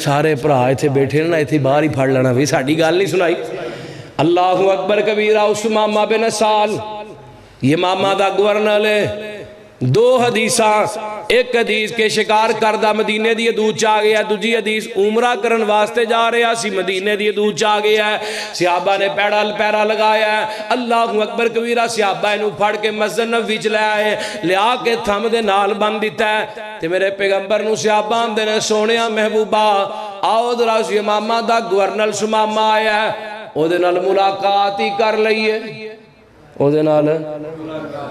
سارے پرا ایتھے بیٹھے نا ایتھے باہر ہی پھڑ لینا بھی ساڑھی گال نہیں سنائی اللہ اکبر کبیرہ اس ماما بن سال یہ ماما دا گورنل ہے 2 حدیثاں ایک حدیث کے شکار کردہ مدینے دی دودھ چاہ گیا ہے دوجی حدیث عمرہ کرن واسطے جا رہے ہیں سی مدینے دی دودھ چاہ گیا ہے صحابہ نے پیرا لگایا ہے اللہ اکبر کبیرہ صحابہ انہوں پھڑ کے مسجد نبوی چلے آئے لیا کے تھم دے نال بند دیتا ہے تے میرے پیغمبر نو صحابہ ہم دینے سونیا محبوبہ آؤ دراز یہ ماما دا گورنل سماما آیا ہے او دے نال ملاقات ہی کر لئیے او دے نال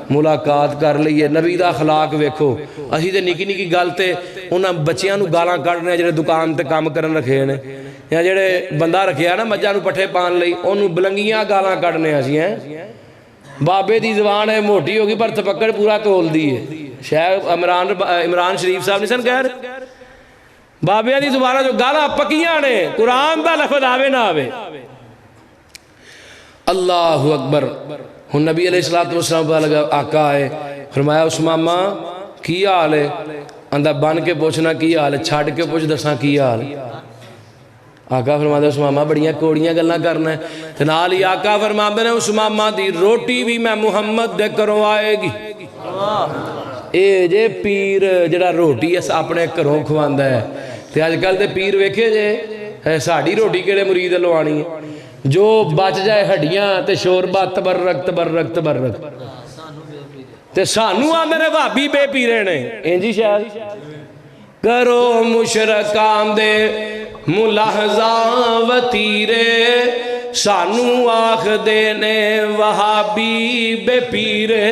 ملاقات کر لئیے نبی دا اخلاق ویکھو اسی دے نکی نکی گالتے انہاں بچیاں نو گالاں کڑنے جڑے دکان تے کام کرن رکھے نے یا جڑے بندہ رکھے نا مجھا نو پٹھے پان لئی انہوں بلنگیاں گالاں کڑنے ہسی ہیں بابے دی زبان ہے موٹی ہوگی پر تپکڑ پورا تول دی ہے شیخ عمران شریف صاحب نہیں سن کہہ رہے بابے دی زبانہ جو گالاں پکیاں نے قرآن دا لفظ آوے نہ آوے اللہ اکبر ہن نبی علیہ السلام پہ لگا آقا آئے فرمایا اس ماما کی حال ہے اندھا بان کے پوچھنا کی حال ہے چھاڑ کے پوچھ دساں کی حال ہے آقا فرمایا اس ماما بڑیاں کوڑیاں گلنا کرنا ہے تنالی آقا فرمایا اس ماما دی روٹی بھی میں محمد دے کروں آئے گی ਇਹ ਜੇ ਪੀਰ ਜਿਹੜਾ ਰੋਟੀ ਆਪਣੇ ਘਰੋਂ ਖਵਾਉਂਦਾ ਹੈ ਤੇ ਅੱਜ ਕੱਲ ਦੇ ਪੀਰ ਵੇਖੇ ਜੇ ਸਾਡੀ ਰੋਟੀ ਕਿਹੜੇ ਮੁਰੀਦ ਲਵਾਣੀ ਹੈ ਜੋ ਬਚ ਜਾਏ ਹੱਡੀਆਂ ਤੇ ਸ਼ੋਰਬਾ ਤਬਰਕ ਤਬਰਕ ਤਬਰਕ ਤੇ ਸਾਨੂੰ ਆਂਦੇ ਨੇ ਭਾਬੀ ਬੇਪੀਰੇ ਨੇ ਇੰਜੀ ਸ਼ਾਇਦ ਕਰੋ ਮੁਸ਼ਰਕਾਂ ਦੇ ਮੁਲਾਹਜ਼ਾ ਵਤੀਰੇ ਸਾਨੂੰ ਆਖਦੇ ਨੇ ਵਹਾਬੀ ਬੇਪੀਰੇ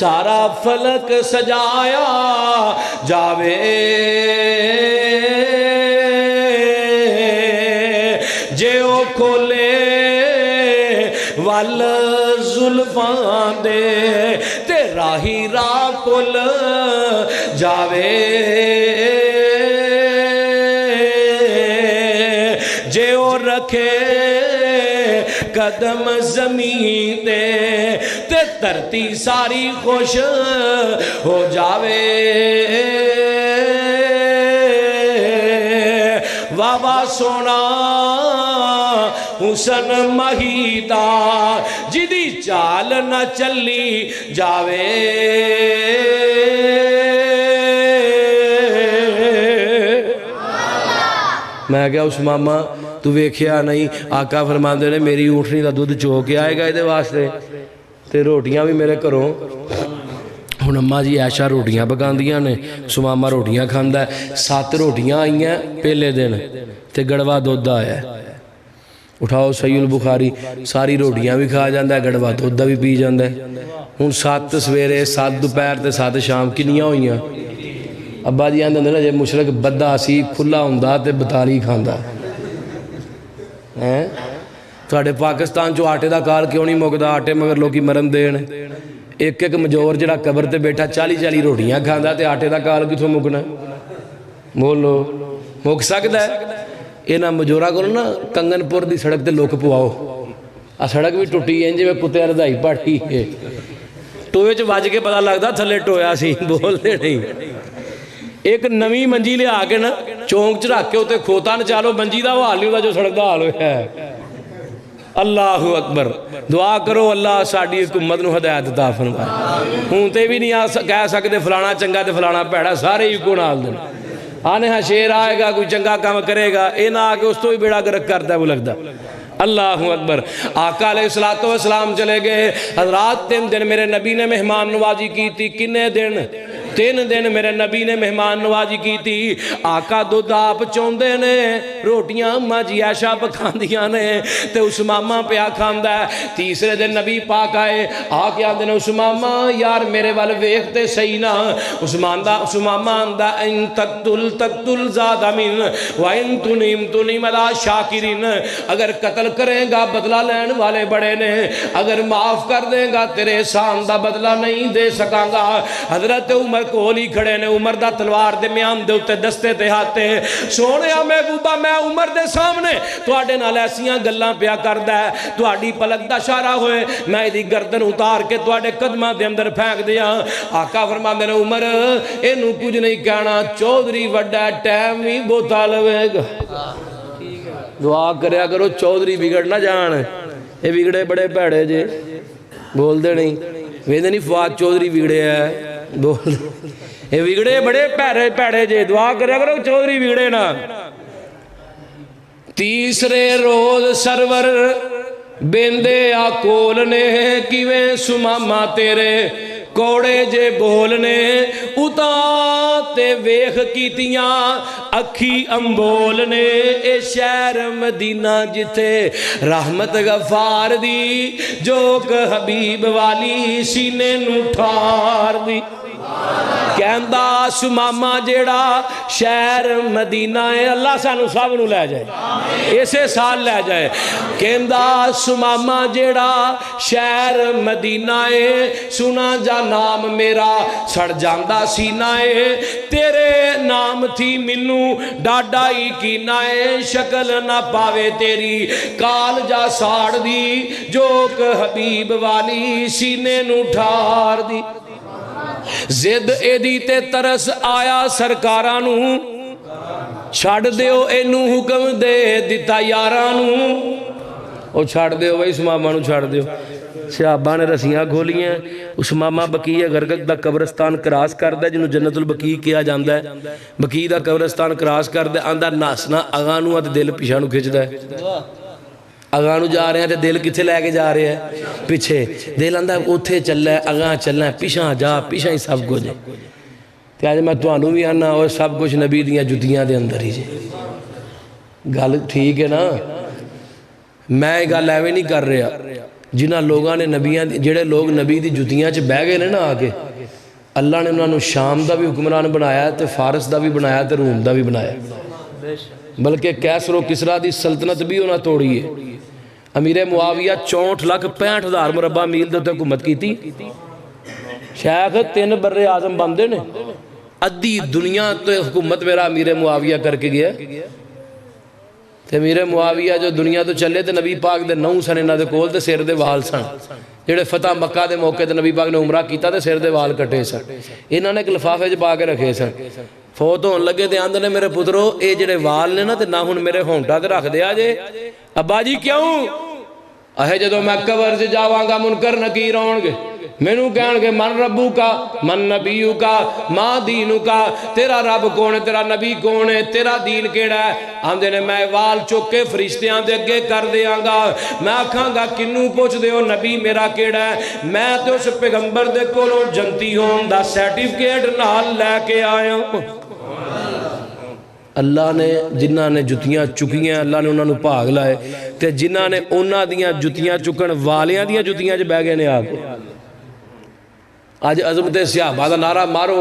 سارا فلک سجایا جاوے جے او کھولے وال زلفاں دے تے راہی راہ کھل جاوے جے او رکھے قدم زمین دے تے دھرتی ساری خوش ہو جاوے واہ سونا حسن مہیدا جدی چال نہ چلی جاوے میں کہا اس ماما تو ویکھیا نہیں آقا فرماندے نے میری اونٹنی دا دودھ چو کے آئے گا یہ واسطے تے روٹیاں بھی میرے گھروں ہن اماں جی عائشہ روٹیاں پکاندیاں نے سماما روٹیاں کھاندا ہے 7 روٹیاں آئیاں پہلے دن تے گڑوا دودھ آیا ہے اٹھاؤ صحیح البخاری ساری روٹیاں بھی کھا جاندہ ہے گڑوا دودھ بھی پی جاندہ ہے ہن 7 سویرے 7 دوپہر تے 7 شام کنیاں ہوئیاں ابا جی آندے نا جے مشرق بدہ سی کھلا ہوندا تے بتالی کھاندا تواڈے پاکستان چو آٹے دا کال کیوں نہیں مکدا آٹے مگر لوکی مرن دین ایک مجور جڑا قبر تے بیٹھا 40 روٹیاں کھاندا تے آٹے دا کال کتھوں مکنا بولو مک سکدا ہے اینا مجورا کو نا کنگن پور دی سڑک تے لوک پواؤ سڑک بھی ٹوٹی ہے جی میں کتے رضائی پاٹی ہے ٹوئے چ وج کے پتہ لگدا تھلے ٹویا سی بول دے نہیں ایک نویں منجی لے آ کے نا چونک چ رکھ کے اوتے کھوتا نہ چالو منجی دا وہ حال نہیں ہوتا جو سڑک دا حال ہویا ہے اللہ اکبر دعا کرو اللہ ساڈی حکومت نو ہدایت عطا فرمائے ہوں تے بھی نہیں کہہ سکتے فلانا چنگا تے فلانا پیڑا سارے ہی کو نال دین آنے ہاں شیر آئے گا کوئی چنگا کام کرے گا اے نہ آ کے اس تو بھی بیڑا گرک کرتا ہے وہ لگتا اللہ اکبر آقا علیہ السلام چلے گئے حضرات 3 دن میرے نبی نے مہمان نوازی کی تھی کنے دن 3 دن میرے نبی نے مہمان نوازی کی تھی آقا دودھ آپ چوندے نے روٹیاں اماں جی عائشہ پکاندیاں نے تے اس ماما پیا کھاندا ہے تیسرے دن نبی پاک آئے آکے آندے نے اس ماما یار میرے وال ویکھتے صحیح نہ اس ماما آندا ان تقتل زاد من وان تنیم علی شاکرین اگر قتل کریں گا بدلہ لین والے بڑے نے اگر معاف کر دیں گا تیرے احسان دا بدلہ نہیں دے سکاں گا حضرت عمر کول ہی کھڑے نے عمر دا تلوار دے میان دے اتے دستے تے ہاتھے سونیا محبوبہ میں عمر دے سامنے تواڈے نال ایسیاں گلاں پیا کردا ہے تواڈی پلک دا اشارہ ہوئے میں دی گردن اتار کے تواڈے قدماں دے اندر پھینک دیاں آقا فرماندے نے عمر اینوں کچھ نہیں کہنا چودھری وڈا ٹائم ہی بوتا لوے گا دعا کریا کرو چودھری بگڑ نہ جان یہ بگڑے بڑے پیڑے جے بول دے نہیں ویندے نہیں فواد چودھری بگڑے ہے بول یہ بگڑے بڑے پیڑے جے دعا کریا کرو چودھری بگڑے نا تیسرے روز سرور بیندے آکول نے کیویں سماما تیرے کوڑے جے بولنے اتا تے ویخ کیتیاں اکھی امبولنے اے شہر مدینہ جتے رحمت غفار دی جوک حبیب والی سینے نو ٹھار دی کہندہ سماما جیڑا شہر مدینہ ہے اللہ سانو سب نو لے جائے اسے سال لے جائے کہندہ سماما جیڑا شہر مدینہ ہے سنا جا نام میرا سڑ جاندہ سینہ ہے تیرے نام تھی منو ڈاڈائی کی نائے شکل نہ پاوے تیری کال جا ساڑ دی جوک حبیب والی سینے نو ٹھار دی زد ایدی تے ترس آیا سرکارانو چھاڑ دیو اینو حکم دے دیتا یارانو او چھاڑ دیو بھائی اس مامانو چھاڑ دیو صحابہ نے رسیاں کھولی ہیں اس ماما بقی غرگت دا قبرستان کراس کر دے جنہوں جنت البقی کیا جاندہ ہے بقی دا قبرستان کراس کر دے آندہ ناسنا اغانو آتے دل پیشانو کھچ دے اگانو جا رہے ہیں تے دل کتھے لے کے جا رہے ہیں پیچھے دل آندہ اوتھے چل رہا ہے اگان چل رہا ہے پیشاں جا پیشاں ہی سب کچھ تے آج میں توانو بھی آنا اور سب کچھ نبی دیاں جتیاں دے اندر ہی جے گل ٹھیک ہے نا میں گل ایویں نہیں کر رہا جنہاں لوگاں نے نبیاں جڑے لوگ نبی دی جتیاں چ بہ گئے نے نا آ کے اللہ نے انہوں نے شام دا بھی حکمران بنایا تے فارس دا بھی بنایا تے روم دا بھی بنایا بلکہ کیسر و کسرا دی سلطنت بھی انہاں توڑی ہے امیر معاویہ 64,65,000 مربع میل دے حکومت کی تھی شیخ 3 بر اعظم بندے نے ادھی دنیا تو حکومت میرا امیر معاویہ کر کے گیا تے امیر معاویہ جو دنیا تو چلے تے نبی پاک دے 9 سن انہاں دے کول تے سر دے وال سن جڑے فتح مکہ دے موقع تے نبی پاک نے عمرہ کیتا تے سر دے وال کٹے سن انہاں نے ایک لفافے چ پا کے رکھے سن فوت ہون لگے تے آندے نے میرے پترو اے جڑے وال نے نا تے نہ ہن میرے ہونٹا تے رکھ دیا جے ابا جی کیوں اہے جدو میں قبر سے جاواں گا منکر نکیر ہون گے مینوں کہن گے من ربو کا من نبیو کا ماں دینو کا تیرا رب کون ہے تیرا نبی کون ہے تیرا دین کیڑا ہے آندے نے میں وال چوک کے فرشتیاں دے اگے کر دیاں گا میں آکھاں گا کنوں پوچھ دے ہو نبی میرا کیڑا ہے میں تے اس پیغمبر دے کولوں جنتی ہون دا سرٹیفکیٹ نال لے کے آیا اللہ نے جنہاں نے جتیاں چکیاں اللہ نے انہاں نو بھاگ لائے تے جنہاں نے انہاں دیاں جتیاں چکن والیاں دیاں جتیاں چ بہ گئے نے آ کے آج عظمت صحابہ دا نعرہ مارو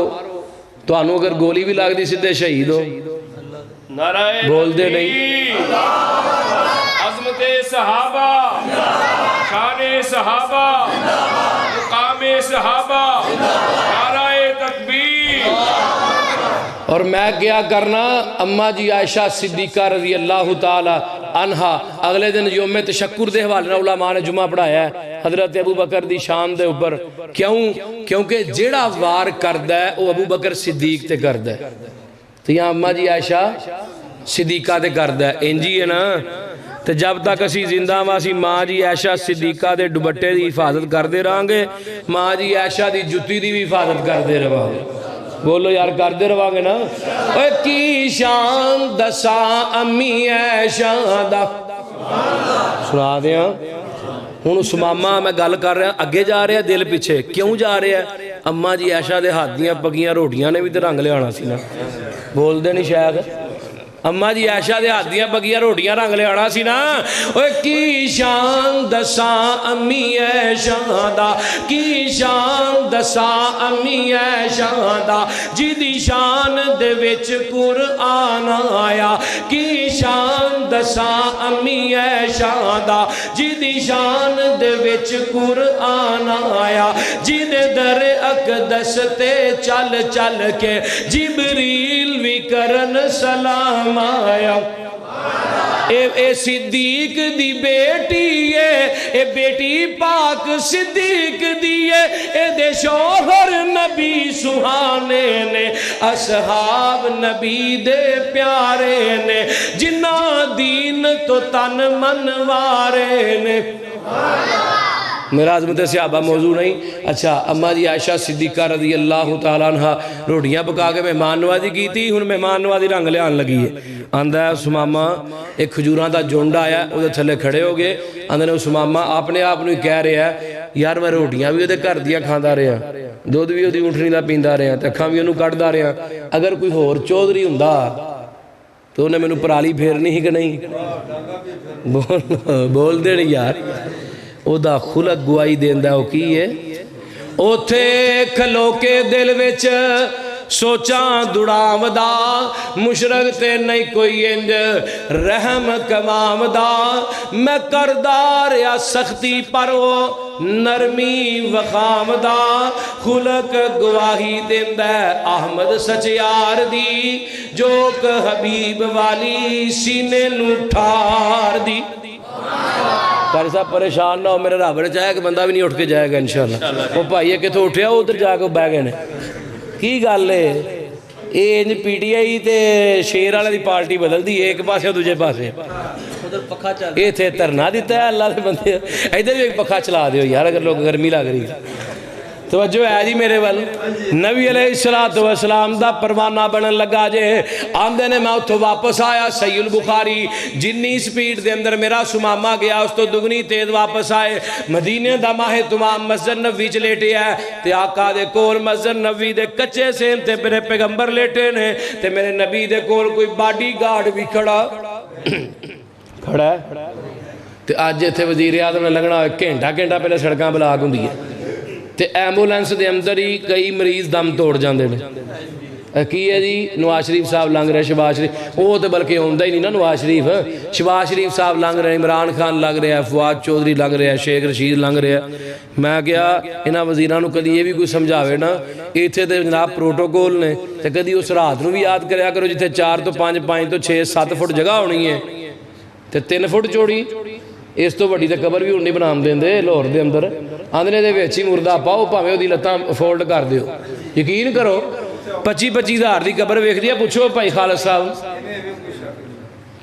تو آنو اگر گولی بھی لاگ دی سدھے شہید ہو بول دے نہیں عظمت صحابہ شان صحابہ مقام صحابہ نعرہ تکبیر اور میں کیا کرنا اماں جی عائشہ صدیقہ رضی اللہ تعالی عنہا اگلے دن یوم تشکر دے حوالے علماء نے جمعہ پڑھایا ہے حضرت ابو بکر دی شان دے اوپر کیونکہ جیڑا وار کردہ ہے وہ ابو بکر صدیق تے کردہ ہے تو یہاں اماں جی عائشہ صدیقہ تے کردہ ہے انجی ہے نا تو جب تک اسی زندہ واسی ماں جی عائشہ صدیقہ دے ڈبٹے دی حفاظت کر دے رہاں گے ماں جی عائشہ دی جتی دی بھی حفاظت کر دے رہاں گے بولو یار کر دے رہاں گے نا اے کی شان دساں امی عائشہ دا سنا دیا ہوں سماما میں گل کر رہا اگے جا رہا دل پیچھے کیوں جا رہا ہے اماں جی عائشہ دے ہاتھ دیاں پکیاں روٹیاں نے بھی تے رنگ لے آنا سی نا بول دے نہیں شاید اماں جی عائشہ دے ہاتھ دیاں پکیاں روٹیاں رنگ لے آنا سی نا اوے کی شان دساں امی عائشہ دا کی شان دساں امی عائشہ دا جدی شان دے وچ قرآن آیا کی شان دساں امی عائشہ دا جدی شان دے وچ قرآن آیا جدے در اقدس تے چل چل کے جبریل بھی کرن سلام آیا اے صدیق دی بیٹی ہے اے بیٹی پاک صدیق دی ہے اے دے شوہر نبی سہانے نے اصحاب نبی دے پیارے نے جنہ دین تو تن منوارے نے میرا عظمت صحابہ موضوع نہیں اچھا اماں جی عائشہ صدیقہ رضی اللہ تعالیٰ عنہ روٹیاں پکا کے مہمان نوازی کی تھی ہن مہمان نوازی رنگ لے آن لگی ہے آندہ ہے سماما ایک کھجوراں دا جونڈا آیا وہ دے تھلے کھڑے ہو گئے آندہ نے سماما اپنے آپ نے کہہ رہے ہیں یار میں روٹیاں بھی وہ دے کر دیا کھاندہ رہے ہیں دودھ بھی وہ دی اٹھنی دا پیندہ رہے ہیں تکھاں بھی انہوں کٹ دا رہے ہیں اگر کوئی ہور چودری ہندہ تو انہیں میں نے پرالی پھیرنی ہی کہ نہیں بول دے نہیں یار او دا خلق گوائی دیندہ ہو کی ہے او تھے کھلو کے دل وچ سوچاں دڑام دا مشرق تے نہیں کوئی انج رحم کمام دا میں کردار یا سختی پر وہ نرمی وخام دا خلق گواہی دیندہ احمد سچیار دی جو کہ حبیب والی سینے نو ٹھار دی قاری صاحب پریشان نہ ہو میرے رابر چاہے کہ بندہ بھی نہیں اٹھ کے جائے گا انشاءاللہ وہ بھائیے کہ تو اٹھیا ادھر جا کے بہ گئے نے کی گل ہے یہ پی ٹی آئی تے شیر والے دی پارٹی بدل دی ایک پاسے اور دوسرے پاسے یہ تھے ترنا دیتا ہے اللہ سے بندے ادھر بھی ایک پکھا چلا دیو یار اگر لوگ گرمی لگ رہی توجہ ہے جی میرے ول نبی علیہ السلام دا پروانہ بنن لگا جے آمدے نے میں اتھو واپس آیا صحیح البخاری جنی سپیڈ دے اندر میرا سمامہ گیا اس تو دگنی تیز واپس آئے مدینے دا ماہ تمام مسجد نبوی چ لیٹے ہے تے آقا دے کول مسجد نبوی دے کچے سین تے میرے پیغمبر لیٹے نے تے میرے نبی دے کول کوئی باڈی گارڈ بھی کھڑا ہے ਤੇ ਅੱਜ ਇੱਥੇ ਵਜ਼ੀਰ ਆਜ਼ਮ ਨੇ ਲੰਘਣਾ ਹੋਏ ਘੰਟਾ ਪਹਿਲੇ ਸੜਕਾਂ ਬਲਾਕ ਹੁੰਦੀ ਹੈ ਤੇ ਐਂਬੂਲੈਂਸ ਦੇ ਅੰਦਰ ਹੀ ਕਈ ਮਰੀਜ਼ ਦਮ ਤੋੜ ਜਾਂਦੇ ਨੇ। ਕੀ ਹੈ ਜੀ, ਨਵਾਜ਼ ਸ਼ਰੀਫ ਸਾਹਿਬ ਲੰਘ ਰਿਹਾ, ਸ਼ਬਾਜ਼ ਸ਼ਰੀਫ, ਉਹ ਤਾਂ ਬਲਕਿ ਆਉਂਦਾ ਹੀ ਨਹੀਂ ਨਾ ਨਵਾਜ਼ ਸ਼ਰੀਫ, ਸ਼ਬਾਜ਼ ਸ਼ਰੀਫ ਸਾਹਿਬ ਲੰਘ ਰਹੇ, ਇਮਰਾਨ ਖਾਨ ਲੰਘ ਰਿਹਾ, ਫਵਾਦ ਚੌਧਰੀ ਲੰਘ ਰਿਹਾ, ਸ਼ੇਖ ਰਸ਼ੀਦ ਲੰਘ ਰਿਹਾ। ਮੈਂ ਕਿਹਾ ਇਹਨਾਂ ਵਜ਼ੀਰਾਂ ਨੂੰ ਕਦੀ ਇਹ ਵੀ ਕੋਈ ਸਮਝਾਵੇ ਨਾ, ਇੱਥੇ ਤੇ ਜਨਾਬ ਪ੍ਰੋਟੋਕੋਲ ਨੇ, ਤੇ ਕਦੀ ਉਸ ਰਾਤ ਨੂੰ ਵੀ ਯਾਦ ਕਰਿਆ ਕਰੋ ਜਿੱਥੇ 4 ਤੋਂ 5, 5 ਤੋਂ 6, 7 ਫੁੱਟ ਜਗ੍ਹਾ ਹੋਣੀ ਹੈ ਤੇ 3 ਫੁੱਟ ਚੌੜੀ। ਇਸ ਤੋਂ ਵੱਡੀ ਤਾਂ ਕਬਰ ਵੀ ਹੁਣ ਨਹੀਂ ਬਣਾਉਣ ਦਿੰਦੇ ਲਾਹੌਰ ਦੇ ਅੰਦਰ, ਆਂਦਰੇ ਦੇ ਵਿੱਚ ਹੀ ਮੁਰਦਾ ਪਾਓ, ਭਾਵੇਂ ਉਹਦੀ ਲੱਤਾਂ ਫੋਲਡ ਕਰ ਦਿਓ। ਯਕੀਨ ਕਰੋ 25-25 ਹਜ਼ਾਰ ਦੀ ਕਬਰ ਵੇਖਦੀ ਆ, ਪੁੱਛੋ ਭਾਈ ਖਾਲਦ ਸਾਹਿਬ।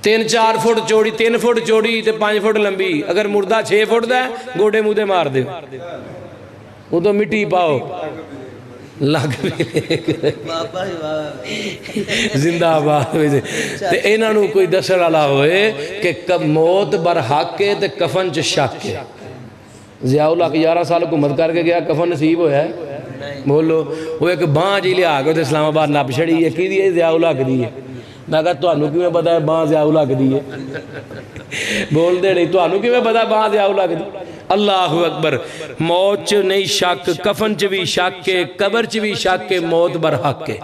3-4 ਫੁੱਟ ਚੌੜੀ, 3 ਫੁੱਟ ਚੌੜੀ ਤੇ 5 ਫੁੱਟ ਲੰਬੀ। ਅਗਰ ਮੁਰਦਾ 6 ਫੁੱਟ ਦਾ ਗੋਡੇ ਮੂੰਹ ਤੇ ਮਾਰ ਦਿਓ, ਉਦੋਂ ਮਿੱਟੀ ਪਾਓ, ਲੱਗ ਜ਼ਿੰਦਾਬਾਦ। ਤੇ ਇਹਨਾਂ ਨੂੰ ਕੋਈ ਦੱਸਣ ਵਾਲਾ ਹੋਏ ਕਿ ਮੌਤ ਬਰਹਕ ਹੈ ਤੇ ਕਫਨ 'ਚ ਸ਼ੱਕ ਹੈ। ਜ਼ਿਆਉਲ ਹਕ 11 ਸਾਲ ਹੁਕੂਮਤ ਕਰਕੇ ਗਿਆ, ਕਫਨ ਨਸੀਬ ਹੋਇਆ ਹੈ? ਬੋਲੋ। ਉਹ ਇੱਕ ਬਾਂਹ ਜੀ ਲਿਆ ਕੇ ਉੱਥੇ ਇਸਲਾਮਾਬਾਦ ਨੱਪ ਛੜੀ ਹੈ, ਕਿਹਦੀ ਹੈ? ਜ਼ਿਆਉਲ ਹਕ ਦੀ ਹੈ। ਮੈਂ ਕਿਹਾ ਤੁਹਾਨੂੰ ਕਿਵੇਂ ਪਤਾ ਹੈ ਬਾਂਹ ਜ਼ਿਆਉਲ ਹਕ ਦੀ ਹੈ? ਬੋਲਦੇ ਨਹੀਂ, ਤੁਹਾਨੂੰ ਕਿਵੇਂ ਪਤਾ ਬਾਂਹ ਜ਼ਿਆਉਲ ਹਕ ਦੀ? ਅੱਲਾਹੁ ਅਕਬਰ। ਮੌਤ 'ਚ ਨਹੀਂ ਸ਼ੱਕ, ਕਫਨ 'ਚ ਵੀ ਸ਼ੱਕ ਹੈ, ਕਬਰ 'ਚ ਵੀ ਸ਼ੱਕ ਹੈ, ਮੌਤ ਬਰਹਕ ਹੈ,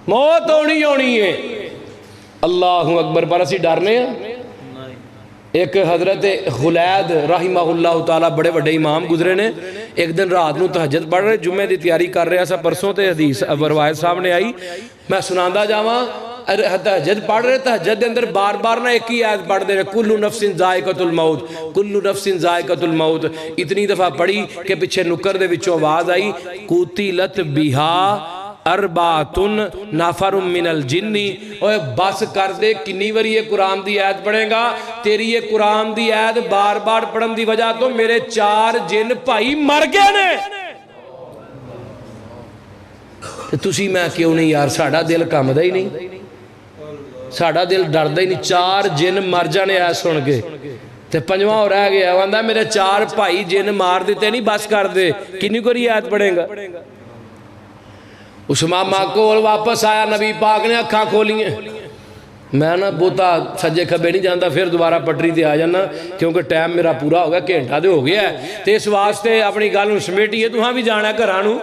ਮੌਤ ਹੋਣੀ ਹੈ। ਅੱਲਾਹੁ ਅਕਬਰ। ਪਰ ਅਸੀਂ ਡਰਨੇ ਹਾਂ। ایک حضرت خلید رحمہ اللہ تعالیٰ بڑے بڑے امام گزرے نے، ایک دن رات نو تہجد پڑھ رہے، جمعے دی تیاری کر رہے ایسا پرسوں تے حدیث روایت سامنے آئی، میں سناندہ جاواں تہجد پڑھ رہے، تہجد دے اندر بار بار نہ ایک ہی آیت پڑھ دے رہے، کل نفس ذائقۃ الموت، کل نفس ذائقۃ الموت، اتنی دفعہ پڑھی کہ پیچھے نکر دے وچوں آواز آئی، قُتِلَتْ بِهَا اربعتن نفر من الجنی۔ اوہ بس کر دے، کنی وری یہ قرآن دی آیت پڑھیں گا؟ تیری یہ قرآن دی آیت بار بار پڑھن دی وجہ تو میرے 4 جن بھائی مر گئے نے۔ تسی میں کیوں نہیں یار، ساڑھا دل کام دا ہی نہیں، ساڑھا دل ڈر دا ہی نہیں۔ 4 جن مر جانے آیت سن کے تے پنجواں ہو رہ گیا، وہاں میرے 4 بھائی جن مار دیتے نہیں، بس کر دے، کنی کو آیت پڑھیں گا؟ اس ماما کو واپس آیا، نبی پاک نے اکھاں کھولی ہیں۔ میں نا بوتا سجے کھبے نہیں جانتا، پھر دوبارہ پٹری تے آ جانا، کیونکہ ٹائم میرا پورا ہو گیا، گھنٹہ دے ہو گیا ہے تے اس واسطے اپنی گل سمیٹی ہے۔ تو ہاں بھی جانا ہے گھرانو،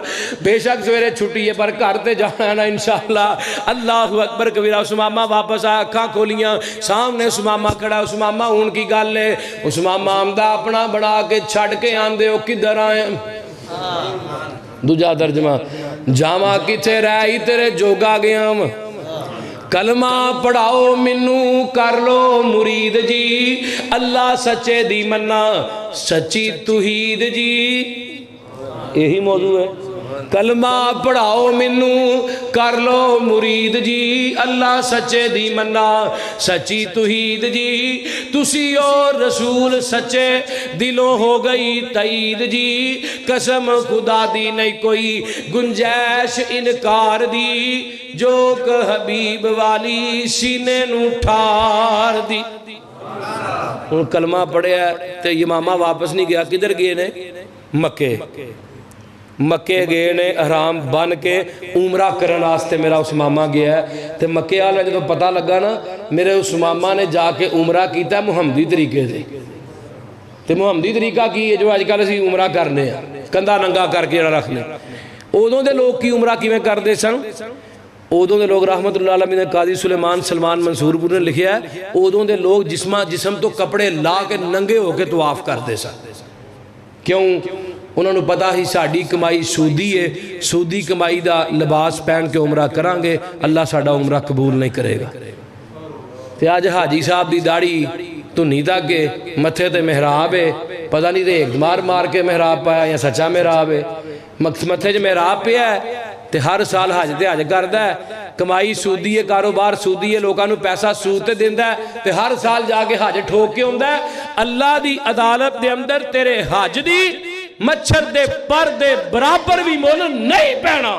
بے شک سویرے چھٹی ہے پر گھر تے جانا ہے نا انشاءاللہ۔ اللہ اکبر کبیرہ۔ اس ماما واپس آیا، اکھاں کھولیاں، سامنے اس ماما کھڑا۔ اس ماما ہون کی گل ہے، اس ماما آمدہ اپنا بڑا کے چھڑ کے آندے ہو کدھر آئے؟ دوجہ ترجمہ، جاما کتے رہی تیرے جوگا گیا، کلمہ پڑھاؤ منو کر لو مرید جی، اللہ سچے دی مننا سچی توحید جی۔ یہی موضوع ہے، کلمہ پڑھاؤ منو کر لو مرید جی، اللہ سچے دی مننا سچی توحید جی، تسی اور رسول سچے دلوں ہو گئی تائید جی، قسم خدا دی نہیں کوئی گنجائش انکار دی، جو کہ حبیب والی سینے نو ٹھار دی۔ ان کلمہ پڑھے ہے تو یہ ماما واپس نہیں گیا، کدھر گئے نے؟ مکے۔ مکے گئے نے احرام بن کے عمرہ کرن واسطے میرا اس ماما گیا ہے۔ تو مکے والا جب پتہ لگا نا، میرے اس ماما نے جا کے عمرہ کیتا ہے محمدی طریقے سے۔ تو محمدی طریقہ کی ہے جو آج کل اسی عمرہ کرنے ہیں، کندھا ننگا کر کے رکھنے۔ ادوں دے لوگ کی عمرہ کی میں کر دے سن؟ ادوں دے لوگ رحمت اللہ علیہ نے قاضی سلمان منصور پور نے لکھیا ہے، ادوں دے لوگ جسم تو کپڑے لا کے ننگے ہو کے طواف کر دے سن۔ کیوں؟ انہوں نے پتا ہی ساڑی کمائی سودی ہے، سودی کمائی دا لباس پہن کے عمرہ کرانگے، اللہ ساڑا عمرہ قبول نہیں کرے گا۔ تے آج حاجی صاحب دی داڑھی تو نہیں تھا کہ متھے تے محراب ہے، پتہ نہیں تے ایک مار کے محراب پایا یا سچا محراب ہے، متھے جو محراب پہ ہے تے ہر سال حج تے حج کردہ ہے، کمائی سودی ہے، کاروبار سودی ہے، لوگاں نو پیسہ سودتے دیندہ ہے تے ہر سال جا کے حج ٹھوک کے ہوندہ ہے۔ اللہ دی عدالت دے اندر تیرے حج دی مچھر دے پر دے برابر بھی مول نہیں پینا۔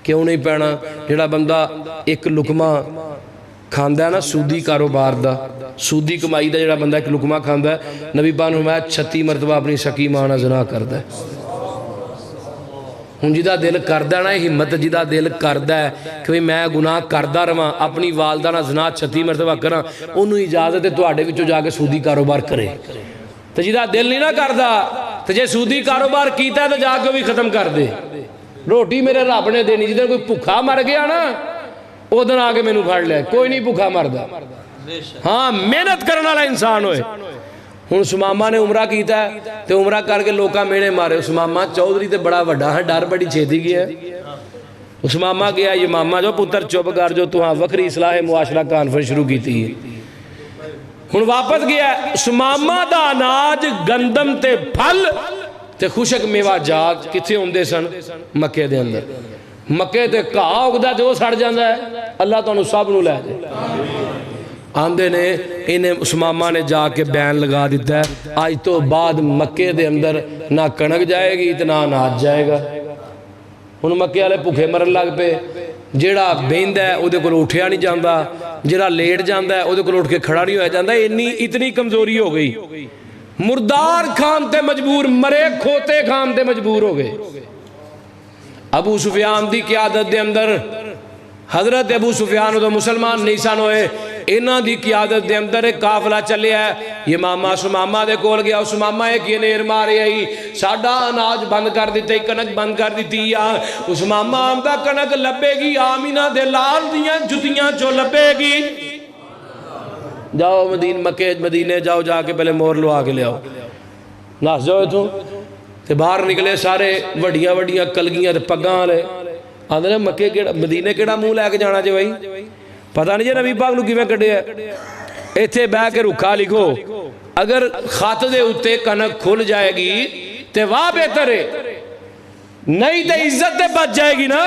کیوں نہیں پینا؟ جڑا بندہ ایک لقمہ کھاندہ ہے نا سودی کاروبار دا، سودی کمائی دا، جڑا بندہ ایک لقمہ کھاندہ ہے، نبی پاک نے فرمایا 36 مرتبہ اپنی سکی ماں نال زنا کردہ ہے۔ ہوں جہاں دل کردا نا ہمت جہاں دل کردا ہے کہ بھئی میں گناہ کردا رہاں اپنی والدہ نال زنا 36 مرتبہ کراں انہوں اجازت ہے تواڈے وچوں جا کے سودی کاروبار کرے تو جہاں دل نہیں نہ کردا تو جے سودی کاروبار کیتا ہے تو جا کے بھی ختم کر دے روٹی میرے رب نے دینی جدھر کوئی بھوکا مر گیا نا ادھر آ کے مینوں پھڑ لیا کوئی نہیں بھوکا مردا ہاں محنت کرنے والا انسان ہوئے ہوں سماما نے عمرہ کیتا ہے تو عمرہ کر کے لوکاں مینے مارے سماما چودھری تے بڑا وڈا ہے ڈر بڑی چھیتی گیا ہے سماما گیا یہ ماما جو پتر چپ کر جو تو ہاں وکری اصلاح معاشرہ کانفرنس شروع کی تھی ہوں واپس گیا سماما دا اناج گندم تے پھل تے خوشک میوہ جات کتھے ہوندے سن مکے دے اندر مکے تے کہا اگدا تے وہ سڑ جاندا ہے اللہ تو انہوں سب نو لے دے آندے نے انہیں سماما نے جا کے بیان لگا دیتا ہے آج تو بعد مکے دے اندر نہ کنک جائے گی نہ اناج جائے گا ہن مکے والے بھوکے مرن لگ پے جیڑا بہندا ہے اودے کول اٹھیا نہیں جاندا جیڑا لیٹ جاندا ہے اودے کول اٹھ کے کھڑا نہیں ہویا جاندا اتنی کمزوری ہو گئی مردار کھان تے مجبور مرے کھوتے کھان تے مجبور ہو گئے ابو سفیان دی قیادت دے اندر حضرت ابو سفیان تو مسلمان نہیں سن ہوئے انہاں دی قیادت دے اندر ایک قافلہ چلے ہے یہ ماما سماما دے کول گیا سماما ایک یہ نیر مارے آئی ساڑھا اناج بند کر دیتے کنک بند کر دیتی ہے سماما آمدہ کنک لبے گی آمینہ دے لال دیاں جتیاں جو لبے گی جاؤ مدینے جاؤ جا کے پہلے مور لو آگے لے آؤ ناس جاؤ تو تے باہر نکلے سارے وڈیاں وڈیاں کلگیاں تے پگاں لے آدھے مکے مدینے کیڑا منہ لے کے جانا جے بھائی پتہ نہیں جے نبی پاک نو کیویں کڈے ہے ایتھے بیٹھ کے رکھا لکھو اگر خط دے اتے کنک کھل جائے گی تے واہ بہتر ہے نہیں تے عزت تے بچ جائے گی نا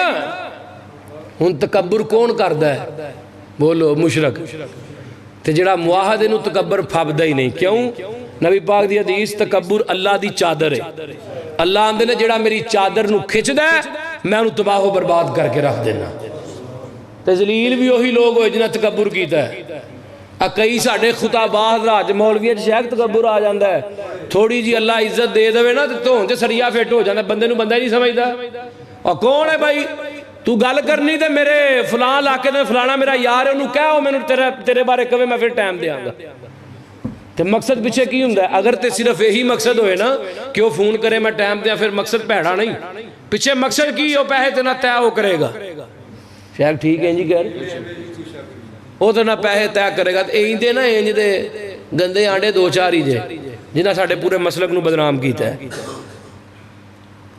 ہن تکبر کون کردا ہے بولو مشرک تے جڑا معاہدے نو تکبر پھبدا ہی نہیں کیوں نبی پاک دی حدیث تکبر اللہ دی چادر ہے اللہ آندے نے جڑا میری چادر نو کھچدا ہے میں انہوں تباہ و برباد کر کے رکھ دینا تذلیل بھی وہی لوگ ہوئے جنہاں تکبر کیتا ہے کئی ساڑھے خطاباز راج مولوی شیخ تکبر آ جاندہ ہے تھوڑی جی اللہ عزت دے دوے نا تو ہوں جے سریا فیٹ ہو جاندہ بندے نو بندہ ہی نہیں سمجھدا اور کون ہے بھائی تو گل کرنی تے میرے فلاں علاقے دے فلانا میرا یار ہے انہوں کہو میں تیرے بارے کبھی میں پھر ٹائم دے آنگا تے مقصد پیچھے کی ہوں ہے اگر تے صرف یہی مقصد ہوئے نا کہ وہ فون کرے میں ٹائم دیا پھر مقصد پیڑا نہیں پیچھے مقصد کی وہ پہے تے نہ تیہ ہو کرے گا شیخ ٹھیک ہے جی کہہ رہے وہ تو نہ پہے تیہ کرے گا اینج دے نا اینج دے گندے آنڈے دو چار ہی جے جنہاں ساڑھے پورے مسلک نو بدنام کیتا ہے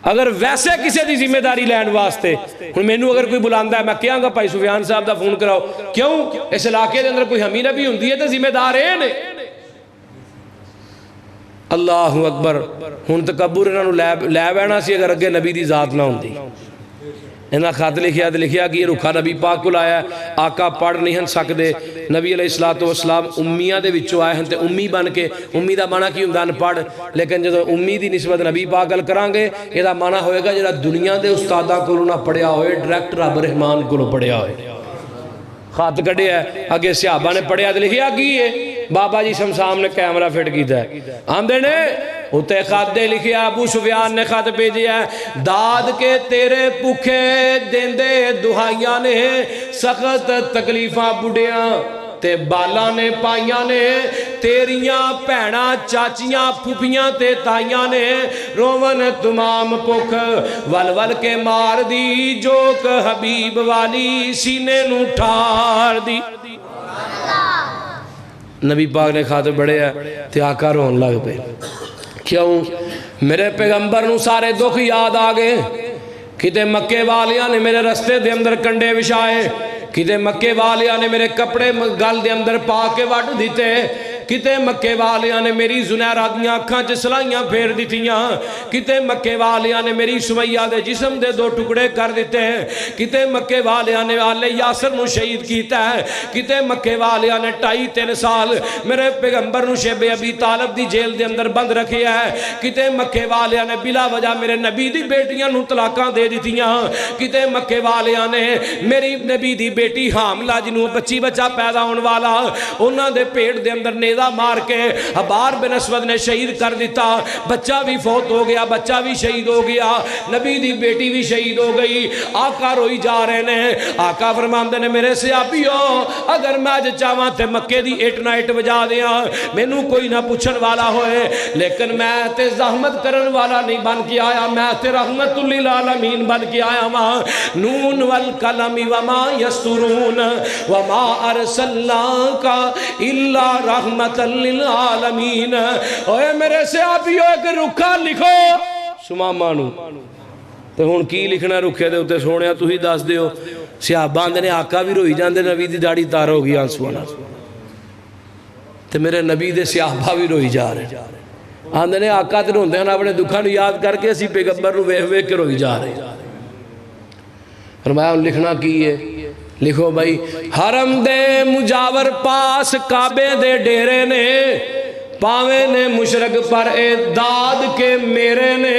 اگر ویسے کسی دی ذمہ داری لین واسطے میں نو اگر کوئی بلاندہ ہے میں کیا گا پائی سفیان صاحب دا فون کراؤ کیوں اس علاقے دے اندر کوئی ہمیں نبی ہوندی ہے تو ذمہ دار ہے نے اللہ اکبر ہن تکبر انہاں نو لے بینا سی اگر اگے نبی دی ذات نہ ہوندی انہاں خط لکھیا کہ یہ رکھا نبی پاک کو لایا ہے آقا پڑھ نہیں ہن سکدے نبی علیہ السلام امیہ دے وچوں آئے ہن تے امی بن کے امی دا معنی کی ہوندا پڑھ لیکن جدوں امی دی نسبت نبی پاک گل کرانگے یہ دا معنی ہوئے گا جڑا دنیا دے استاداں کولوں نہ پڑھیا ہوئے ڈائریکٹ رب رحمان کولوں پڑھیا ہوئے خط کڑے ہے اگے صحابہ نے پڑھیا تے لکھیا کی ہے بابا جی شمسام نے کیمرہ فٹ کیتا ہے آمدے نے اتے خط دے لکھیا ابو سفیان نے خط بھیجیا ہے داد کے تیرے پکھے دیندے دہائیاں نے سخت تکلیفاں بڑھیاں تے بالا نے پائیاں نے تیریاں پیڑا چاچیاں پھپیاں تے تائیاں نے روون تمام پکھ ول ول کے مار دی جوک حبیب والی سینے نو ٹھار دی نبی پاک نے خاطر بڑھے ہے تے آقا رون لگ پہ کیوں میرے پیغمبر نو سارے دکھ یاد آگے کتے مکے والیاں نے میرے رستے دے اندر کنڈے وشائے کتے مکے والیاں نے میرے کپڑے گل دے اندر پا کے وٹ دیتے کتے مکے والیاں نے میری زنیرہ دیاں اکھاں چ سلائیاں پھیر دیتیاں کتے مکے والیاں نے میری سمیہ دے جسم دے دو ٹکڑے کر دیتے ہیں کتے مکے والیاں نے آل یاسر نو شہید کیتا ہے کتے مکے والیاں نے 2.5-3 سال میرے پیغمبر نو شیب ابی طالب دی جیل دے اندر بند رکھے ہے کتے مکے والیاں نے بلا وجہ میرے نبی دی بیٹیاں نو طلاقاں دے دیتیاں کتے مکے والیاں نے میری نبی دی بیٹی حاملہ جنوں بچی بچہ پیدا ہون والا انہاں دے پیٹ دے اندر نیزہ نیزہ مار کے حبار بن اسود نے شہید کر دیتا، بچہ بھی فوت ہو گیا، بچہ بھی شہید ہو گیا، نبی دی بیٹی بھی شہید ہو گئی۔ آقا روئی جا رہے نے، آقا فرماندے نے میرے صحابیو اگر میں اج چاہواں تے مکے دی اٹ نہ اٹ وجا دیاں، مینوں کوئی نہ پوچھن والا ہوئے، لیکن میں تے زحمت کرن والا نہیں بن کے آیا، میں تے رحمت للعالمین بن کے آیا ماں۔ نون والقلم وما یسطرون وما ارسلناک الا رحمت للعالمین۔ اوے میرے صحابیو ایک رکھا لکھو سمامہ نو، تے ہن کی لکھنا رکھے دے اتے سونیا تو ہی دس دیو۔ صحابہ آندے نے آقا بھی روئی جاندے، نبی دی داڑھی تار ہو گئی آنسوانا، تے میرے نبی دے صحابہ بھی روئی جا رہے آندے نے آقا تے روندے ہیں اپنے دکھاں نو یاد کر کے اسی پیغمبر نو ویکھ ویکھ کے روئی جا رہے۔ فرمایا لکھنا کی ہے؟ لکھو بھائی، حرم دے مجاور پاس کعبے دے ڈیرے نے، پاوے نے مشرق پر اے داد کے میرے نے۔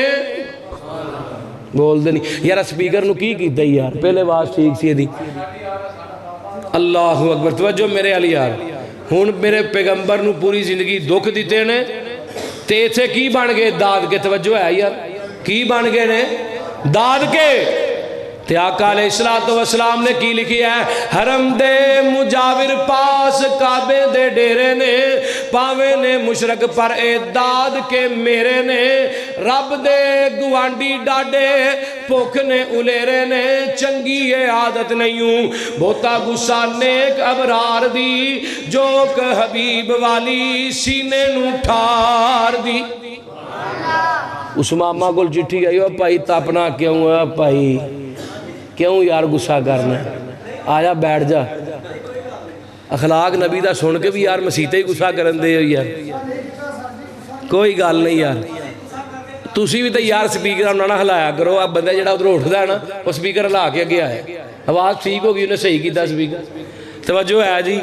بول دے نہیں یار سپیکر نو کی کیتا ہی یار، پہلے آواز ٹھیک سی دی۔ اللہ اکبر، توجہ میرے علی یار، ہن میرے پیغمبر نو پوری زندگی دکھ دیتے نے تے ایتھے کی بن گئے داد کے، توجہ ہے یار کی بن گئے نے داد کے۔ تے آقا علیہ السلام نے کی لکھی ہے؟ حرم دے مجاور پاس کعبے دے ڈیرے نے، پاوے نے مشرق پر اے داد کے میرے نے، رب دے گوانڈی ڈاڈے پوکھ نے الیرے نے، چنگی یہ عادت نہیں ہوں بہتا غصہ نیک ابرار دی، جوک حبیب والی سینے نو ٹھار دی۔ اس ماما کو چٹھی آئی، پائی تاپنا کیوں ہے پائی، کیوں یار غصہ کرنا ہے، آیا بیٹھ جا۔ اخلاق نبی دا سن کے بھی یار مسیطے ہی غصہ کرن دے یار، کوئی گال نہیں یار۔ تُسی بھی تو یار سپیکر نہ ہلایا کرو، اب بندہ جڑا ادھر اٹھدا ہے نا وہ سپیکر ہلا کے اگے آئے، آواز ٹھیک ہوگی، انہیں صحیح کیتا سپیکر۔ توجہ ہے جی،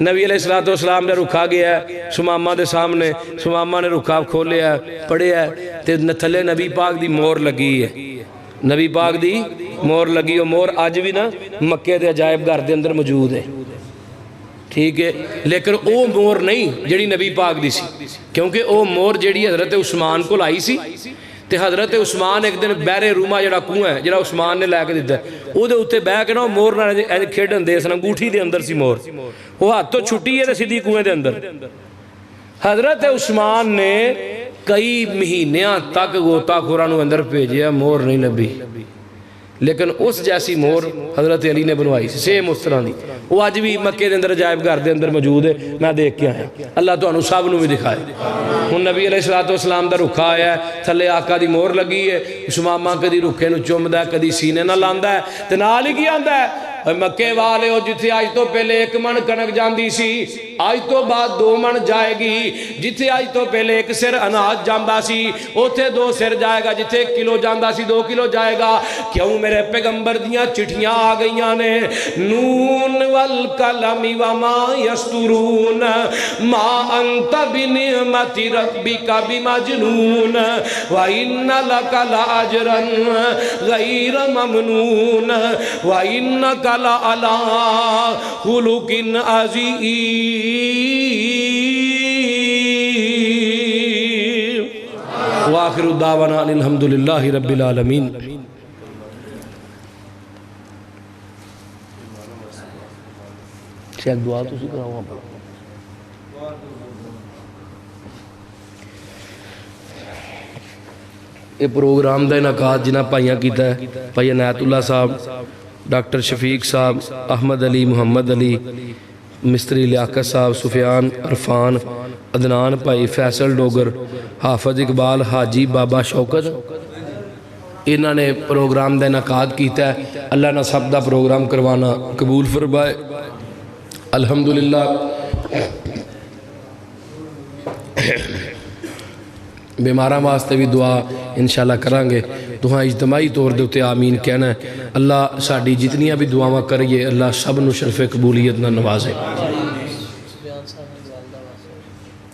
نبی علیہ السلام نے رکھا گیا ہے سمامہ دے سامنے، سمامہ نے رکھا کھولیا ہے، پڑھیا ہے تے تھلے نبی پاک دی مور لگی ہے، نبی پاک دی مور لگی، اور مور آج بھی نا مکے دے عجائب گھر دے اندر موجود ہے، ٹھیک ہے، لیکن او مور نہیں جڑی نبی پاک دی سی، کیونکہ او مور جڑی حضرت عثمان کو لائی سی، تے حضرت عثمان ایک دن بحر روما جڑا کنواں ہے جڑا عثمان نے لے کے دیتا ہے، او دے اتے بہ کے نا مور نہ کھیڈن دے سن، انگوٹھی دے اندر سی مور، وہ ہاتھ تو چھٹی ہے تے سیدھی کنویں دے اندر۔ حضرت عثمان نے کئی مہینیاں تک غوطہ خوراں نو اندر بھیجیا، مور نہیں لبھی، لیکن اس جیسی مور حضرت علی نے بنوائی سی، سیم اس طرح دی، وہ آج بھی مکے دے اندر عجائب گھر دے اندر موجود ہے، میں دیکھ کے آیا، اللہ تو انہوں سب نو بھی دکھائے۔ ہن نبی علیہ السلام دا رکھا آیا ہے، تھلے آقا دی مور لگی ہے، سمامہ کدی رکھے نو چومدا ہے، کدی سینے نہ لاندا ہے، تے نال ہی کی آندا ہے مکے والے ہو، جتھے آج تو پہلے 1 من کنک جاندی سی، آج تو بعد 2 من جائے گی، جتھے آج تو پہلے 1 سر اناج جاندہ سی، اوتھے 2 سر جائے گا، جتھے 1 کلو جاندہ سی 2 کلو جائے گا۔ کیوں میرے پیغمبر دیاں چٹھیاں آ گئیاں نے، نون والقلم وما یسطرون ما انت بنعمت ربک بمجنون وان لک لاجرا غیر ممنون وانک لعلی خلق عظیم۔ وآخر دعوانا الحمدللہ رب العالمین۔ شیخ دعا تو سکھا ہوا پڑا۔ یہ پروگرام دا انعقاد جنہ پائیاں کیتا ہے، پائی عنایت اللہ صاحب، ڈاکٹر شفیق صاحب، احمد علی، محمد علی، مستری لیاقت صاحب، سفیان عرفان، عدنان پائی، فیصل ڈوگر، حافظ اقبال، حاجی بابا شوکت، انہوں نے پروگرام دا انعقاد کیتا ہے، اللہ نے سب دا پروگرام کروانا قبول فرمائے۔ الحمدللہ بیماراں واسطے بھی دعا انشاءاللہ کرانگے، دعا اجتماعی طور دے اتے آمین کہنا ہے۔ اللہ ساڑھی جتنیاں بھی دعاواں کریے، اللہ سب نو شرف قبولیت نہ نوازے۔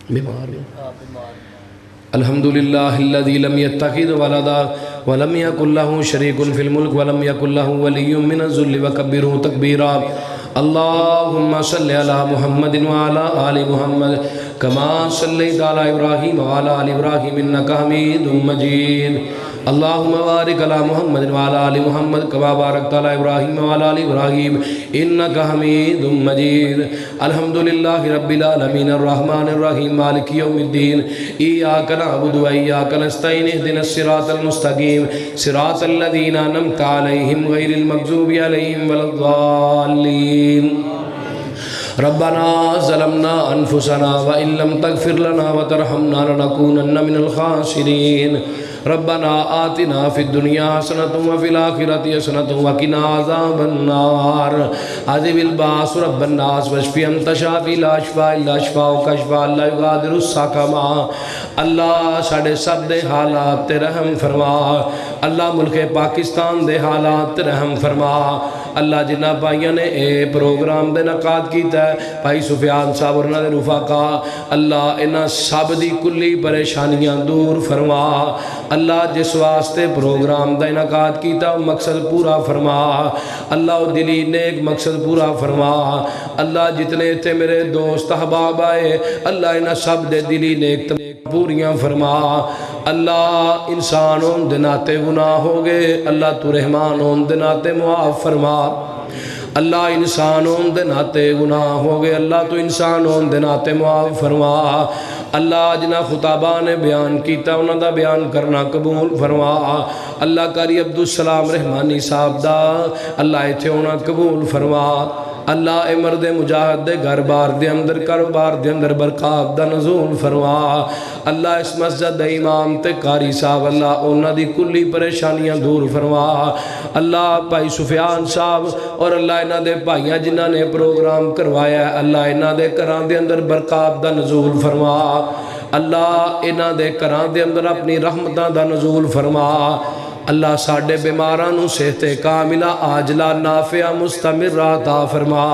بیمار الحمدللہ الذی لم یتخذ ولدا ولم یکن لہ شریک فی الملک ولم یکن لہ ولی من الذل وکبرہ تکبیرا۔ اللهم صل على محمد وعلى آل محمد كما صليت على إبراهيم وعلى آل إبراهيم إنك حميد مجيد اللهم بارك على محمد وعلى آل محمد كما باركت على إبراهيم وعلى آل إبراهيم إنك حميد مجيد الحمد لله رب العالمين الرحمن الرحيم مالك يوم الدين إياك نعبد وإياك نستعين اهدنا الصراط المستقيم صراط الذين أنعمت عليهم غير المغضوب عليهم ولا الضالين ربنا ظلمنا أنفسنا وإن لم تغفر لنا وترحمنا لنكونن من الخاسرين ربنا آتنا في الدنيا حسنة وفي الآخرة حسنة وقنا عذاب النار عذب الباس رب الناس واشفي أنت شافي لا شفاء إلا شفاءك شفاء لا يغادر سقما اللہ ساڑے سب دے حالات تے رحم فرما اللہ ملک پاکستان دے حالات تے رحم فرما اللہ جنہ بھائیوں نے اے پروگرام دے نقاد کیتا ہے بھائی سفیان صاحب اور انہاں دے رفاقہ اللہ انہاں سب دی کلی پریشانیاں دور فرما اللہ جس واسطے پروگرام دا انعقاد کیتا مقصد پورا فرما اللہ دلی نیک مقصد پورا فرما اللہ جتنے تھے میرے دوست احباب آئے اللہ انہاں سب دے دلی نیک پوریاں فرما اللہ انسان ہون دے ناتے گناہ ہو گئے اللہ تو رحمان ہون دے ناتے معاف فرما اللہ انسان ہون دے ناتے گناہ ہو گئے اللہ تو انسان ہون دے ناتے معاف فرما اللہ جنہ خطابہ نے بیان کیتا انہوں دا بیان کرنا قبول فرما اللہ قاری عبدالسلام رحمانی صاحب دا اللہ ایتھے ہونا قبول فرما اللہ اے مرد مجاہد دے گھر بار دے اندر کاروبار دے اندر برکات دا نزول فرما اللہ اس مسجد دے امام تے قاری صاحب اللہ انہاں دی کلی پریشانیاں دور فرما اللہ بھائی سفیان صاحب اور اللہ انہاں دے بھائیاں جنہاں نے پروگرام کروایا ہے اللہ انہاں دے گھراں دے اندر برکات دا نزول فرما اللہ انہاں دے گھراں دے اندر اپنی رحمتاں دا نزول فرما اللہ ساڑھے بیمارانو صحت کاملہ آجلہ نافعہ مستمرہ عطا فرما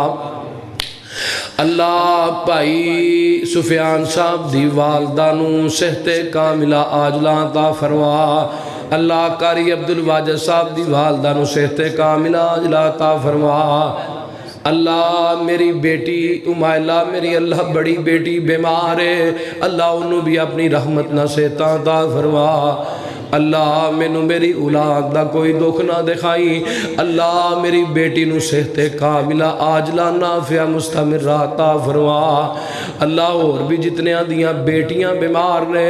اللہ بھائی سفیان صاحب دی والدانو صحت کاملہ آجلہ عطا فرما اللہ قاری عبدالواجد صاحب دی والدانو صحت کاملہ آجلہ عطا فرما اللہ میری بیٹی امائلہ میری اللہ بڑی بیٹی بیمار ہے اللہ انہوں بھی اپنی رحمت نہ صحت عطا فرما اللہ مینوں میری اولاد دا کوئی دکھ نہ دکھائی اللہ میری بیٹی نو صحت کاملہ آجلہ نافعہ مستمرہ عطا فرما اللہ اور بھی جتنے دیاں بیٹیاں بیمار نے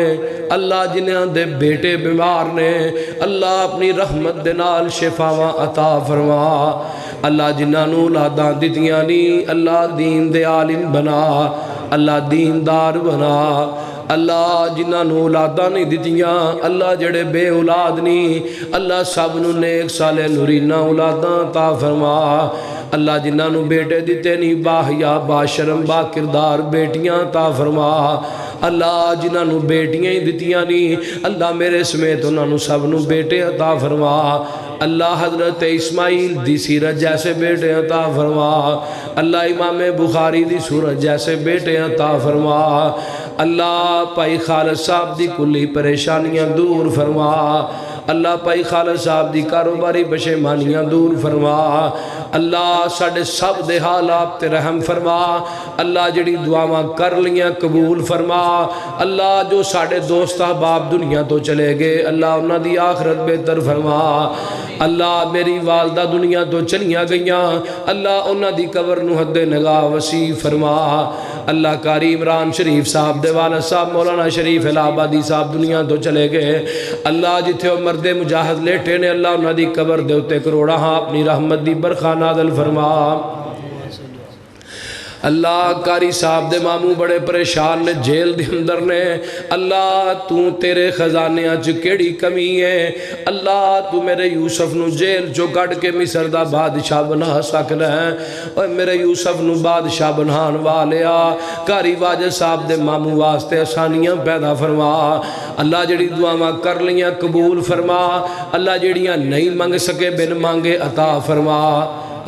اللہ جنہاں دے بیٹے بیمار نے اللہ اپنی رحمت دے نال شفاواں عطا فرما اللہ جنہاں نو اولاداں دتیاں نہیں اللہ دین دے عالم بنا اللہ دیندار بنا اللہ جنہاں نو اولاداں نہیں دتیاں اللہ جڑے بے اولاد نہیں اللہ سب نو نیک صالح نورینہ اولاداں عطا فرما اللہ جنہاں نو بیٹے دیتے نہیں باحیا باشرم با کردار بیٹیاں عطا فرما اللہ جنہاں نو بیٹیاں ہی دتیاں نہیں اللہ میرے سمیت انہاں نو سب نو بیٹے عطا فرما اللہ حضرت اسماعیل دی سیرت جیسے بیٹے عطا فرما اللہ امام بخاری دی سورت جیسے بیٹے عطا فرما اللہ پائی خالد صاحب دی کلی پریشانیاں دور فرما اللہ پائی خالد صاحب دی کاروباری پشیمانیاں دور فرما اللہ ساڑھے سب دے حالات تے رحم فرما اللہ جڑی دعاواں کر لیاں قبول فرما اللہ جو ساڑھے دوست احباب دنیا تو چلے گئے اللہ انہاں دی آخرت بہتر فرما اللہ میری والدہ دنیا تو چلیاں گئیاں اللہ انہاں دی قبر نو حد نگاہ وسیع فرما اللہ قاری عمران شریف صاحب دے والد صاحب مولانا شریف الہآبادی صاحب دنیا تو چلے گئے اللہ جتھے مرد مجاہد لیٹے نے اللہ انہاں دی قبر دے اتے کروڑا ہاں اپنی رحمت دی برخا نازل فرما اللہ قاری صاحب دے ماموں بڑے پریشان نے جیل دے اندر نے اللہ تو تیرے خزانے آج کیڑی کمی ہے اللہ تو میرے یوسف نو جیل جو کٹ کے مصر دا بادشاہ بنا سکنا ہے اور میرے یوسف نو بادشاہ بنان والیا قاری واجد صاحب دے ماموں واسطے آسانیاں پیدا فرما اللہ جڑی دعاواں کر لیاں قبول فرما اللہ جڑیاں نہیں منگ سکے بن مانگے عطا فرما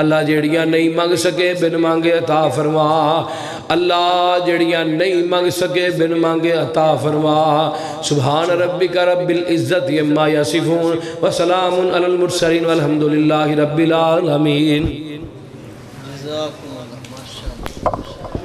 اللہ جڑیاں نہیں مانگ سکے بن مانگے عطا فرما اللہ جڑیاں نہیں مانگ سکے بن مانگے عطا فرما سبحان ربک رب العزت عما یصفون وسلام علی المرسلین والحمدللہ رب العالمین جزاکم اللہ ماشاءاللہ